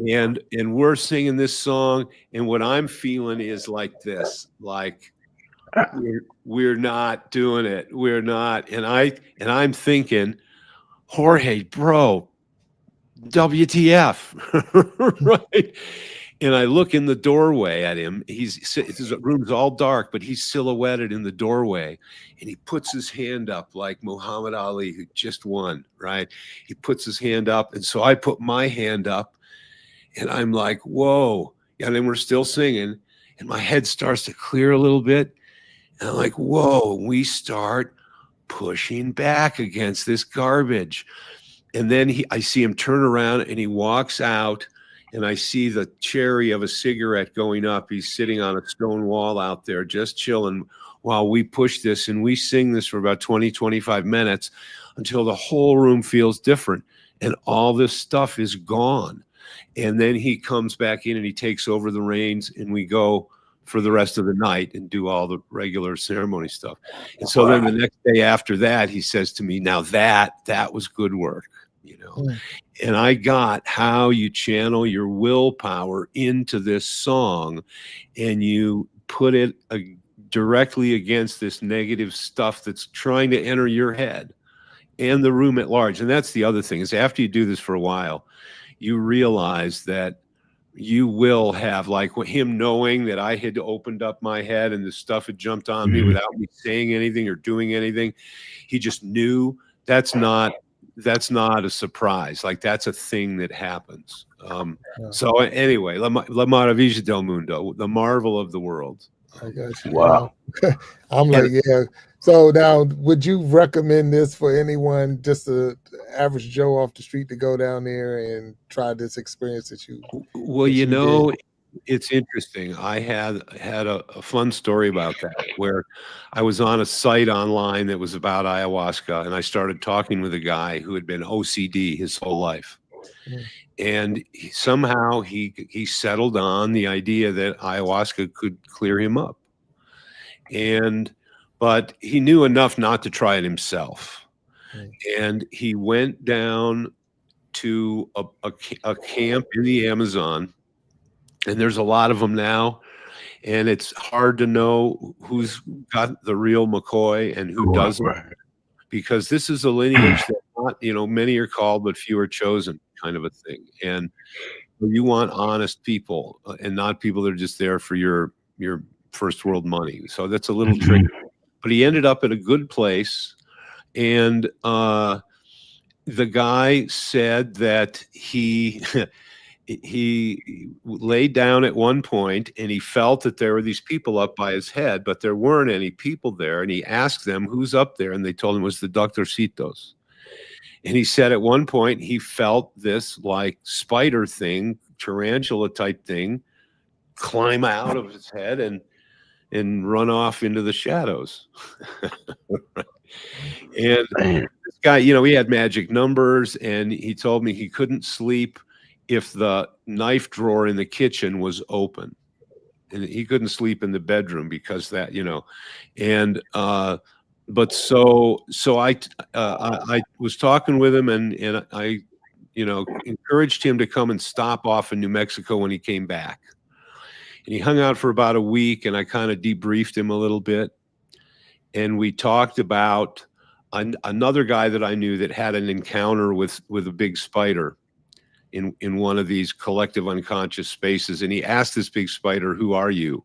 S3: And we're singing this song, and what I'm feeling is like this, like we're not doing it. We're not. And I'm thinking, Jorge, bro, WTF, right? And I look in the doorway at him. His room's all dark, but he's silhouetted in the doorway. And he puts his hand up like Muhammad Ali, who just won, right? He puts his hand up. And so I put my hand up and I'm like, whoa. And then we're still singing. And my head starts to clear a little bit. And I'm like, whoa, we start pushing back against this garbage. And then I see him turn around and he walks out. And I see the cherry of a cigarette going up. He's sitting on a stone wall out there, just chilling while we push this. And we sing this for about 20, 25 minutes until the whole room feels different. And all this stuff is gone. And then he comes back in and he takes over the reins and we go for the rest of the night and do all the regular ceremony stuff. And so then the next day after that, he says to me, now that was good work. You know, and I got how you channel your willpower into this song and you put it directly against this negative stuff that's trying to enter your head and the room at large. And that's the other thing is after you do this for a while, you realize that you will have like him knowing that I had opened up my head and the stuff had jumped on me without me saying anything or doing anything. He just knew that's not a surprise. Like that's a thing that happens. So anyway, La Maravilla del Mundo, the marvel of the world.
S1: I got you.
S2: Wow.
S1: I'm like, yeah. So now, would you recommend this for anyone, just an average Joe off the street, to go down there and try this experience that you?
S3: Well, you know, it's interesting. I had a fun story about that where I was on a site online that was about ayahuasca, and I started talking with a guy who had been OCD his whole life. And somehow he settled on the idea that ayahuasca could clear him up. But he knew enough not to try it himself. And he went down to a camp in the Amazon, and there's a lot of them now. And it's hard to know who's got the real McCoy and who doesn't, because this is a lineage that not, you know, many are called, but few are chosen kind of a thing. And you want honest people and not people that are just there for your first world money. So that's a little tricky. But he ended up at a good place. And the guy said that he laid down at one point and he felt that there were these people up by his head, but there weren't any people there. And he asked them, who's up there? And they told him it was the Doctorcitos. And he said at one point he felt this like spider thing, tarantula type thing, climb out of his head and run off into the shadows. And this guy, you know, he had magic numbers, and he told me he couldn't sleep if the knife drawer in the kitchen was open, and he couldn't sleep in the bedroom because that, you know. And but so I was talking with him, and I, encouraged him to come and stop off in New Mexico when he came back. And he hung out for about a week, and I kind of debriefed him a little bit. And we talked about another guy that I knew that had an encounter with a big spider in one of these collective unconscious spaces. And he asked this big spider, "Who are you?"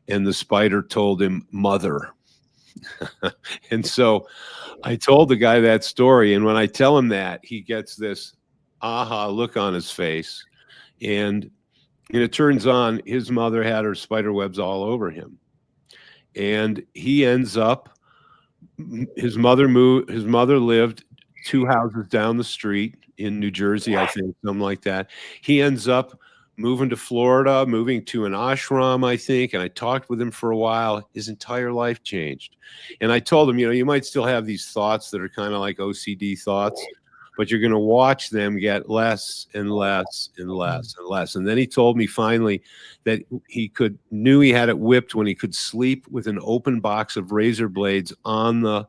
S3: And the spider told him, "Mother." And so I told the guy that story. And when I tell him that, he gets this aha look on his face. And it turns on his mother had her spider webs all over him. And he ends up, his mother lived 2 houses down the street in New Jersey, I think, something like that. He ends up moving to Florida, moving to an ashram, I think. And I talked with him for a while. His entire life changed. And I told him, you might still have these thoughts that are kind of like OCD thoughts, but you're going to watch them get less and less and less and less. And then he told me finally that he knew he had it whipped when he could sleep with an open box of razor blades on the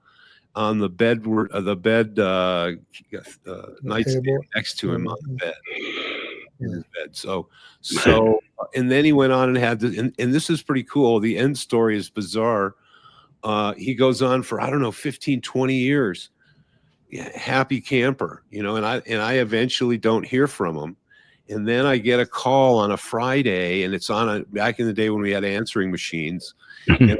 S3: nightstand next to him on the bed. In his bed. So, and then he went on and had this, and this is pretty cool. The end story is bizarre. He goes on for, I don't know, 15, 20 years. Happy camper, and I eventually don't hear from him. And then I get a call on a Friday, and it's back in the day when we had answering machines. And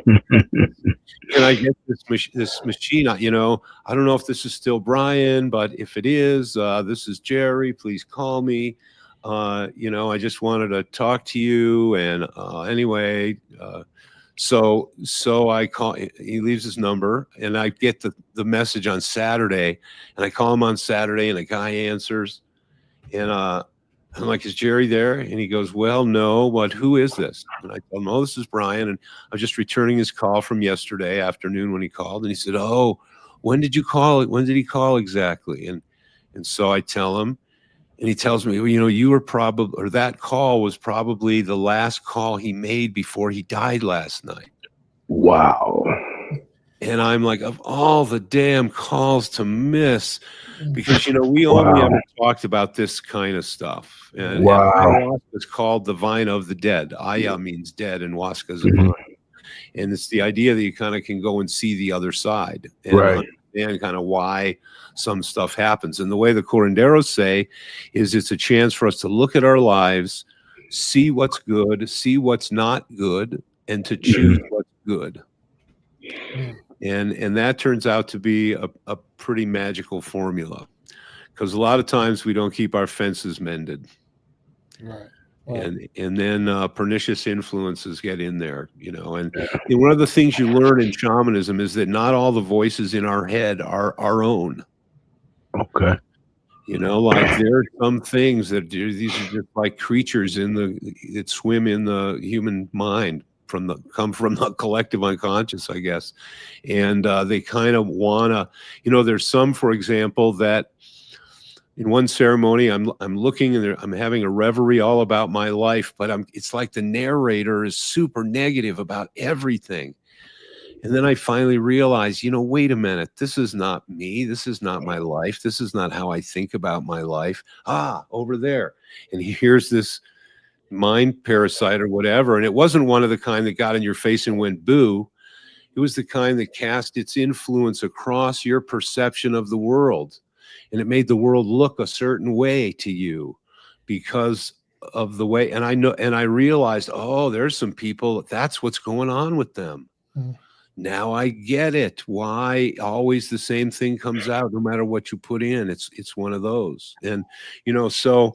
S3: I get this machine, I don't know if this is still Brian, but if it is, this is Jerry, please call me. I just wanted to talk to you. And anyway, so I call, he leaves his number, and I get the message on Saturday, and I call him on Saturday, and a guy answers, and I'm like, "Is Jerry there?" And he goes, "Well, no, but who is this?" And I told him, "Oh, this is Brian, and I'm just returning his call from yesterday afternoon when he called." And he said, "Oh, when did you call it? When did he call exactly?" And so I tell him, and he tells me, "Well, you were probably, or that call was probably the last call he made before he died last night."
S2: Wow.
S3: And I'm like, of all the damn calls to miss, because, we only ever talked about this kind of stuff. And ayahuasca is called the vine of the dead. Aya means dead, and huasca is a vine. And it's the idea that you kind of can go and see the other side and understand kind of why some stuff happens. And the way the curanderos say is it's a chance for us to look at our lives, see what's good, see what's not good, and to choose what's good. And that turns out to be a pretty magical formula, because a lot of times we don't keep our fences mended.
S1: Right.
S3: And then pernicious influences get in there, and one of the things you learn in shamanism is that not all the voices in our head are our own.
S2: Okay.
S3: Like there are some things that these are just like creatures that swim in the human mind, come from the collective unconscious, I guess. And they kind of wanna, there's some, for example, that in one ceremony, I'm looking and I'm having a reverie all about my life, but it's like the narrator is super negative about everything. And then I finally realized, wait a minute, this is not me. This is not my life. This is not how I think about my life. Over there. And here's this mind parasite or whatever. And it wasn't one of the kind that got in your face and went boo. It was the kind that cast its influence across your perception of the world. And it made the world look a certain way to you because of the way. And I realized, there's some people, that's what's going on with them. Now I get it. Why always the same thing comes out, no matter what you put in. It's one of those. And, so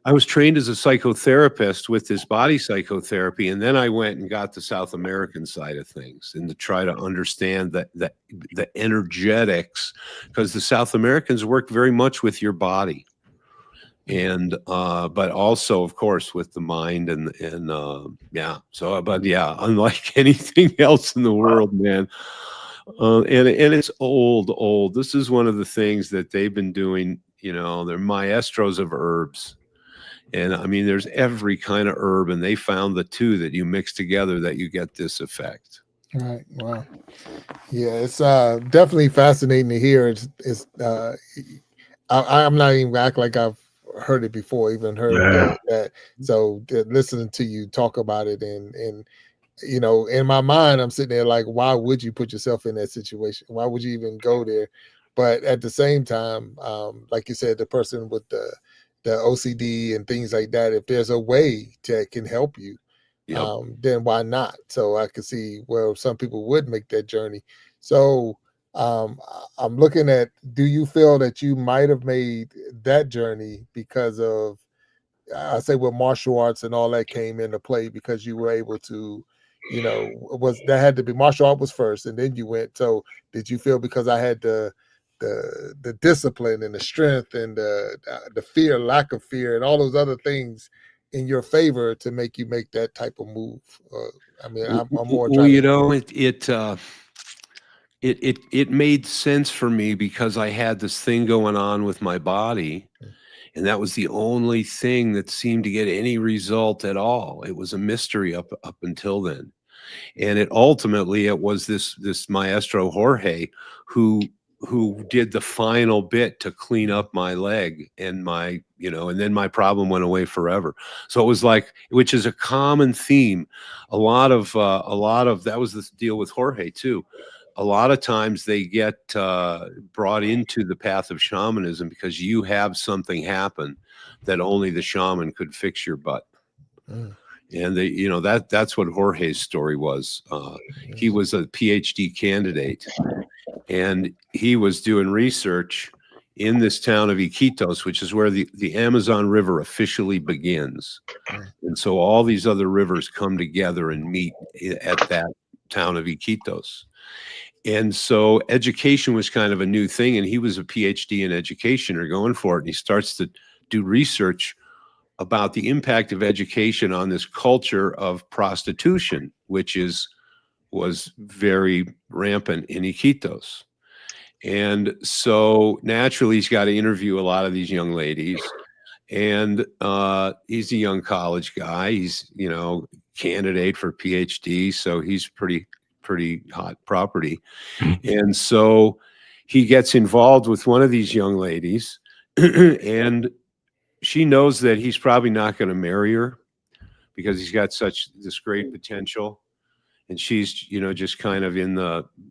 S3: I was trained as a psychotherapist with this body psychotherapy. And then I went and got the South American side of things and to try to understand the energetics, because the South Americans work very much with your body. And but also, of course, with the mind and unlike anything else in the world, man. And it's old. This is one of the things that they've been doing. They're maestros of herbs. And I mean, there's every kind of herb, and they found the two that you mix together that you get this effect.
S1: Right. Wow. Yeah, it's definitely fascinating to hear. It's I'm not even act like I've heard it before, even heard
S2: Yeah.
S1: that. So listening to you talk about it, and you know, in my mind, I'm sitting there like, why would you put yourself in that situation? Why would you even go there? But at the same time, like you said, the person with the OCD and things like that, if there's a way that can help you,
S3: Yep.
S1: then why not? So I could see where some people would make that journey. So I'm looking at, do you feel that you might have made that journey because of, I say, with martial arts and all that came into play, because you were able to, you know, was that had to be martial art was first and then you went. So did you feel because I had the discipline and the strength and the fear, lack of fear, and all those other things in your favor to make you make that type of move? I mean, I'm more
S3: Well,
S1: trying
S3: you
S1: to.
S3: know, it made sense for me because I had this thing going on with my body, and that was the only thing that seemed to get any result at all. It was a mystery up until then. And it was this maestro Jorge who did the final bit to clean up my leg and my, you know, and then my problem went away forever. So it was like, which is a common theme. A lot of that was the deal with Jorge too. A lot of times they get brought into the path of shamanism because you have something happen that only the shaman could fix your butt.
S1: Mm,
S3: And they, you know, that's what Jorge's story was. He was a PhD candidate, and he was doing research in this town of Iquitos, which is where the Amazon River officially begins.
S1: mm,
S3: And so all these other rivers come together and meet at that town of Iquitos. And so education was kind of a new thing, and he was a PhD in education or going for it. And he starts to do research about the impact of education on this culture of prostitution, which was very rampant in Iquitos. And so naturally, he's got to interview a lot of these young ladies. And he's a young college guy. He's, you know, candidate for PhD, so he's pretty hot property. And so he gets involved with one of these young ladies, and she knows that he's probably not going to marry her because he's got such this great potential, and she's, you know, just kind of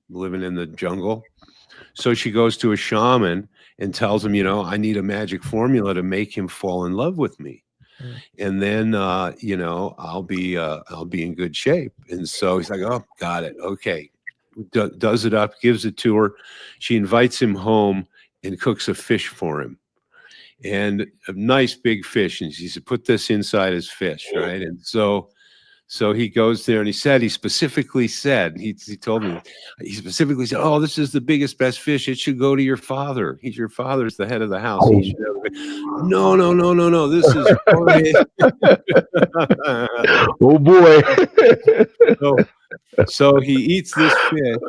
S3: living in the jungle. So she goes to a shaman and tells him, you know, I need a magic formula to make him fall in love with me,
S1: mm,
S3: and then you know, I'll be in good shape. And so he's like, oh, got it, okay. Does it up, gives it to her. She invites him home and cooks a fish for him, and a nice big fish. And she said, put this inside his fish, right? And so he goes there, and he specifically said, he told me, he specifically said, oh, this is the biggest, best fish. It should go to your father. Your father's the head of the house. He should have no, no, no, no, no. This is Jorge.
S2: Oh boy.
S3: So he eats this fish,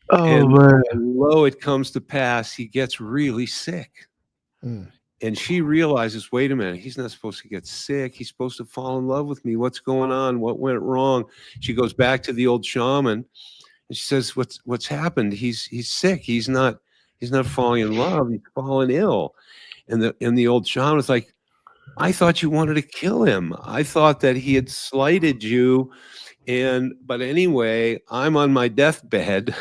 S2: Oh
S3: and
S2: man.
S3: lo, it comes to pass, he gets really sick.
S1: mm,
S3: And she realizes, wait a minute, he's not supposed to get sick. He's supposed to fall in love with me. What's going on? What went wrong? She goes back to the old shaman, and she says, what's happened? He's sick. He's not falling in love. He's fallen ill. And the old shaman was like, I thought you wanted to kill him. I thought that he had slighted you. But anyway, I'm on my deathbed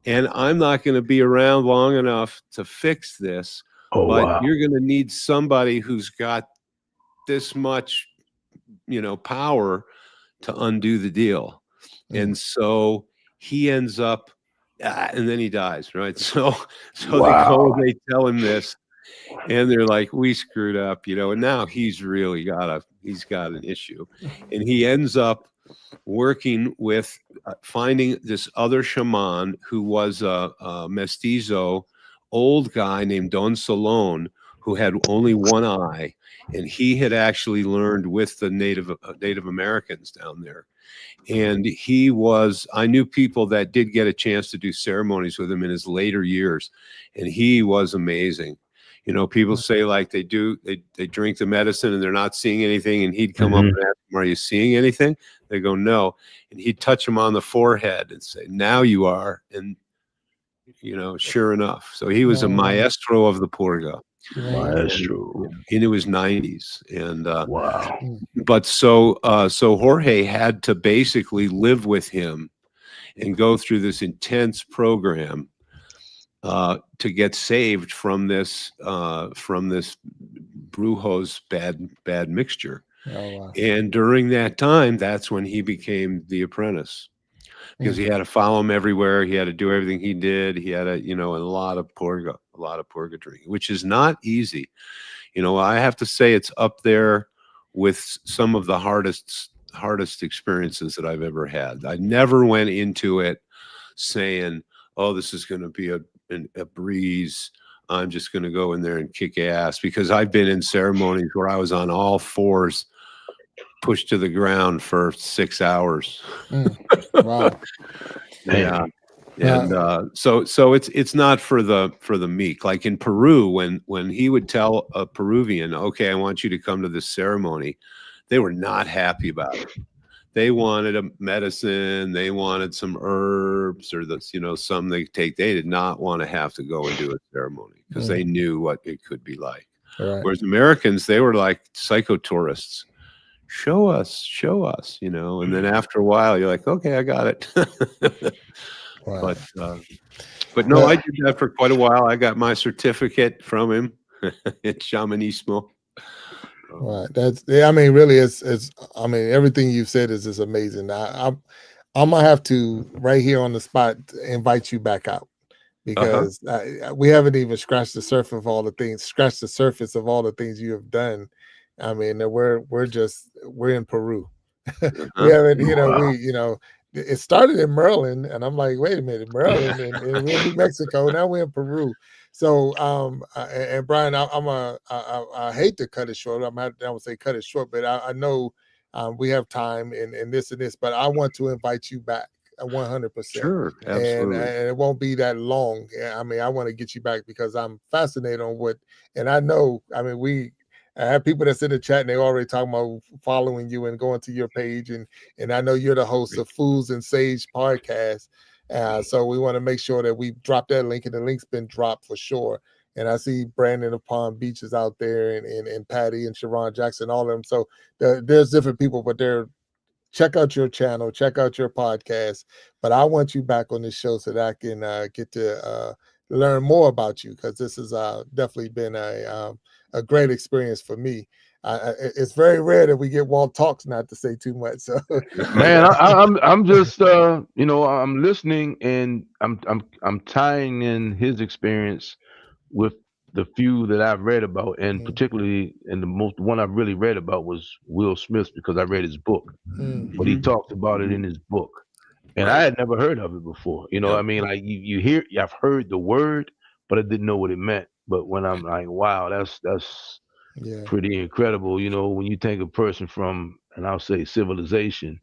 S3: and I'm not going to be around long enough to fix this.
S2: Oh
S3: But
S2: wow.
S3: you're going to need somebody who's got this much, you know, power to undo the deal.
S1: mm,
S3: And so he ends up, and then he dies, right? So they go
S2: Wow.
S3: and they tell him this, and they're like, we screwed up, you know, and now he's really he's got an issue. And he ends up working with finding this other shaman who was a mestizo old guy named Don Salon, who had only one eye, and he had actually learned with the Native Americans down there. And I knew people that did get a chance to do ceremonies with him in his later years, and he was amazing. You know, people say like they drink the medicine and they're not seeing anything, and he'd come up and ask them, are you seeing anything? They go, no. And he'd touch them on the forehead and say, now you are. And sure enough. So he was a maestro of the purga.
S2: Maestro.
S3: Into his 90s. And
S2: Wow.
S3: but so Jorge had to basically live with him and go through this intense program to get saved from this Brujo's bad mixture.
S1: Oh, wow.
S3: And during that time, that's when he became the apprentice, because he had to follow him everywhere. He had to do everything he did. He had a lot of purga drinking, which is not easy. I have to say it's up there with some of the hardest experiences that I've ever had. I never went into it saying, "Oh, this is going to be a breeze. I'm just going to go in there and kick ass," because I've been in ceremonies where I was on all fours, pushed to the ground for 6 hours.
S1: Wow.
S3: Yeah. And so it's not for the meek. Like in Peru, when he would tell a Peruvian, "Okay, I want you to come to this ceremony," they were not happy about it. They wanted a medicine, they wanted some herbs or some they take. They did not want to have to go and do a ceremony because they knew what it could be like.
S1: Right.
S3: Whereas Americans, they were like psychotourists. Show us, and then after a while, you're like, "Okay, I got it."
S1: Wow.
S3: But no, I did that for quite a while. I got my certificate from him at Shamanismo.
S1: Right. Really, it's. Everything you've said is amazing. I'm gonna have to right here on the spot invite you back out, because we haven't even scratched the surface of all the things you have done. I mean, we're in Peru. We haven't, it started in Maryland, and I'm like, wait a minute, Maryland, and we're in New Mexico. Now we're in Peru. So, and Brian, I hate to cut it short. I would say cut it short, but I know we have time and this, but I want to invite you back 100%.
S3: Sure, absolutely.
S1: And it won't be that long. I want to get you back because I'm fascinated on what, and I know, I have people that's in the chat and they already talking about following you and going to your page. And I know you're the host of Fools and Sage podcast. So we want to make sure that we drop that link, and the link's been dropped for sure. And I see Brandon of Palm Beach is out there, and Patty and Sharon Jackson, all of them. So there's different people, but check out your channel, check out your podcast. But I want you back on this show so that I can get to learn more about you, because this has definitely been a great experience for me. It's very rare that we get Walt talks, not to say too much. So,
S2: man, I'm just I'm listening, and I'm tying in his experience with the few that I've read about, and particularly, and the one I've really read about was Will Smith's, because I read his book, but he talked about it in his book, and I had never heard of it before. Like you hear, I've heard the word, but I didn't know what it meant. But when I'm like, wow, that's pretty incredible. When you think a person from, and I'll say civilization,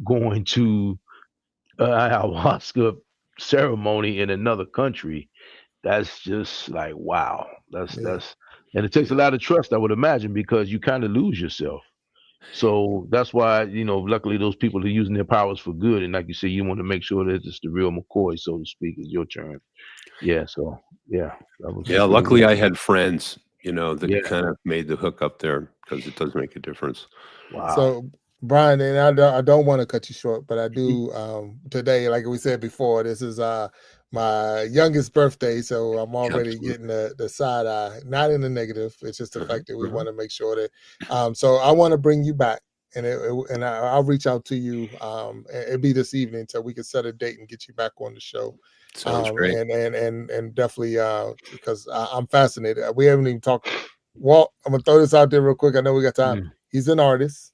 S2: going to ayahuasca ceremony in another country, that's just like, wow. That's and it takes a lot of trust, I would imagine, because you kind of lose yourself. So that's why, luckily those people are using their powers for good. And like you say, you want to make sure that it's the real McCoy, so to speak, is your turn. Yeah. So
S3: luckily I had friends, that kind of made the hook up there, because it does make a difference.
S2: Wow.
S1: So Brian, and I don't want to cut you short, but I do today, like we said before, this is my youngest birthday, so I'm already getting the side eye, not in the negative. It's just the fact that we want to make sure that so I want to bring you back, and I'll reach out to you. It'll be this evening, so we can set a date and get you back on the show.
S3: Sounds great.
S1: And definitely because I'm fascinated. We haven't even talked. Walt, I'm gonna throw this out there real quick. I know we got time. He's an artist.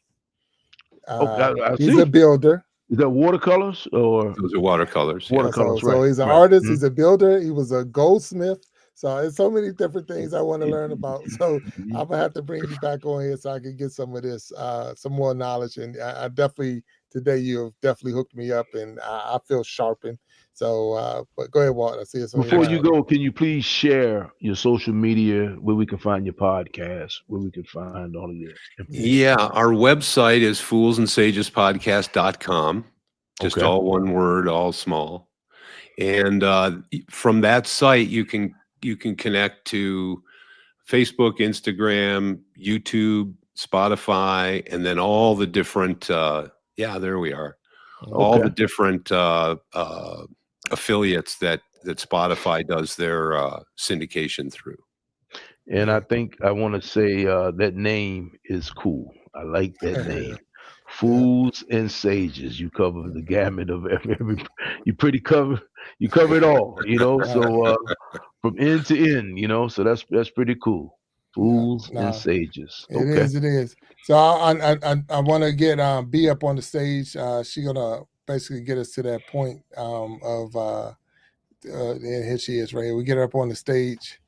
S1: He's a builder.
S2: Is that watercolors or?
S3: Those are watercolors.
S2: Watercolors,
S1: so he's an artist. He's a builder. He was a goldsmith. So there's so many different things I want to learn about. So I'm gonna have to bring you back on here so I can get some of this, some more knowledge. And I definitely today you have definitely hooked me up, and I feel sharpened. So, but go ahead, Walt. I see it.
S2: Before you go, can you please share your social media, where we can find your podcast, where we can find all of your information?
S3: Yeah, our website is foolsandsagespodcast.com. Just all one word, all small. And from that site, you can connect to Facebook, Instagram, YouTube, Spotify, and then all the different. Yeah, there we are. All the different affiliates that Spotify does their syndication through.
S2: And I think I want to say that name is cool. I like that name. Fools and Sages. You cover the gamut of every you cover it all, you know. So from end to end, you know. So that's pretty cool. Fools and Sages.
S1: It is. So I want to get B up on the stage. She's gonna basically get us to that point of and here she is right here. We get her up on the stage.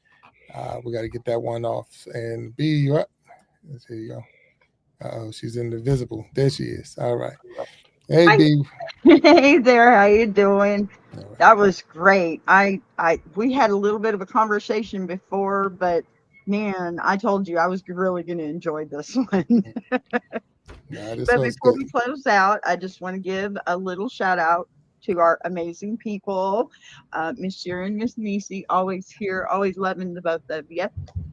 S1: We got to get that one off. And B, you up? There you go. Oh, she's invisible. There she is. All right. Hey,
S4: Hi.
S1: B.
S4: Hey there, how you doing? Right. That was great. We had a little bit of a conversation before, but man, I told you I was really going to enjoy this one. But before we close out, I just want to give a little shout out to our amazing people, Miss Sharon, Miss Nisi, always here, always loving the both of you.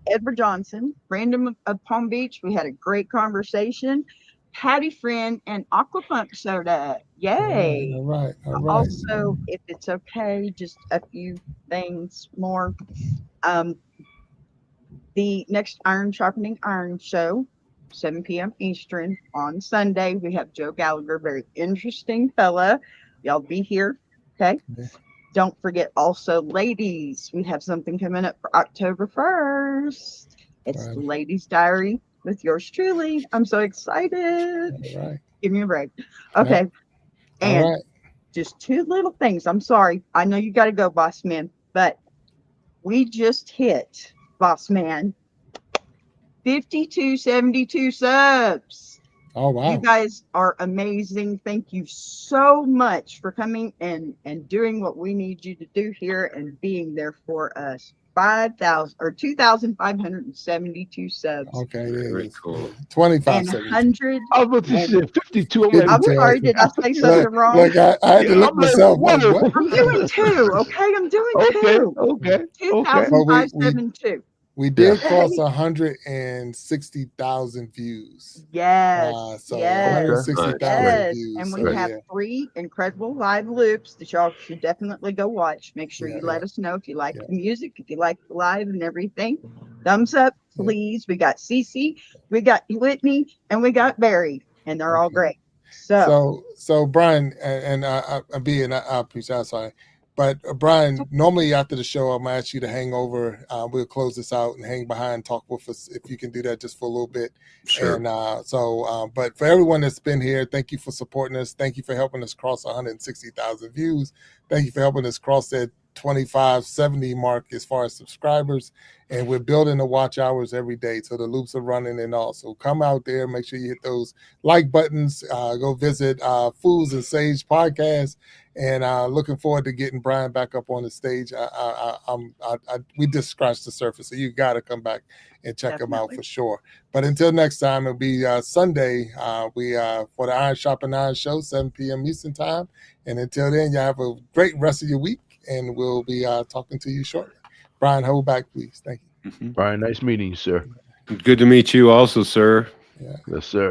S4: Edward Johnson, Brandon of Palm Beach, we had a great conversation. Patty Friend and Aquafunk Soda, yay!
S1: All right.
S4: Also, if it's okay, just a few things more. The next Iron Sharpening Iron Show, 7 p.m. Eastern on Sunday. We have Joe Gallagher, very interesting fella. Y'all be here, okay? Don't forget also, ladies, we have something coming up for October 1st. It's the Ladies' Diary with yours truly. I'm so excited.
S1: All right.
S4: Give me a break. Okay. And just two little things. I'm sorry. I know you got to go, boss man, but we just hit, boss man, 5272 subs.
S1: Oh, wow.
S4: You guys are amazing. Thank you so much for coming and doing what we need you to do here and being there for us. 2,572 subs.
S1: Okay,
S3: very cool.
S1: 25
S4: and 100.
S2: I was about to say 52.
S4: I'm sorry, did I say something wrong?
S1: Look, I had to look myself.
S4: I'm doing two. Okay, I'm doing two.
S2: Okay.
S4: 2,572.
S1: We did cross 160,000 views.
S4: Yes.
S1: So
S4: yes.
S1: 160,000 views.
S4: And we have 3 incredible live loops that y'all should definitely go watch. Make sure you let us know if you like the music, if you like the live and everything. Thumbs up, please. We got Cece, we got Whitney, and we got Barry, and they're all great. So
S1: Brian and I appreciate. I'm sorry. But Brian, normally after the show, I'm gonna ask you to hang over. We'll close this out and hang behind, talk with us if you can do that just for a little bit.
S3: Sure.
S1: And but for everyone that's been here, thank you for supporting us. Thank you for helping us cross 160,000 views. Thank you for helping us cross that 2570 mark as far as subscribers. And we're building the watch hours every day, so the loops are running and all. So come out there, make sure you hit those like buttons. Go visit Fools and Sage podcast. And looking forward to getting Brian back up on the stage. We just scratched the surface, so you got to come back and check him out for sure. But until next time, it'll be Sunday. For the Iron Sharpening Iron Show, 7 p.m. Eastern time. And until then, you have a great rest of your week, and we'll be talking to you shortly. Brian, hold back, please. Thank you.
S2: Brian, nice meeting you, sir.
S3: Good to meet you also, sir.
S1: Yeah.
S2: Yes, sir.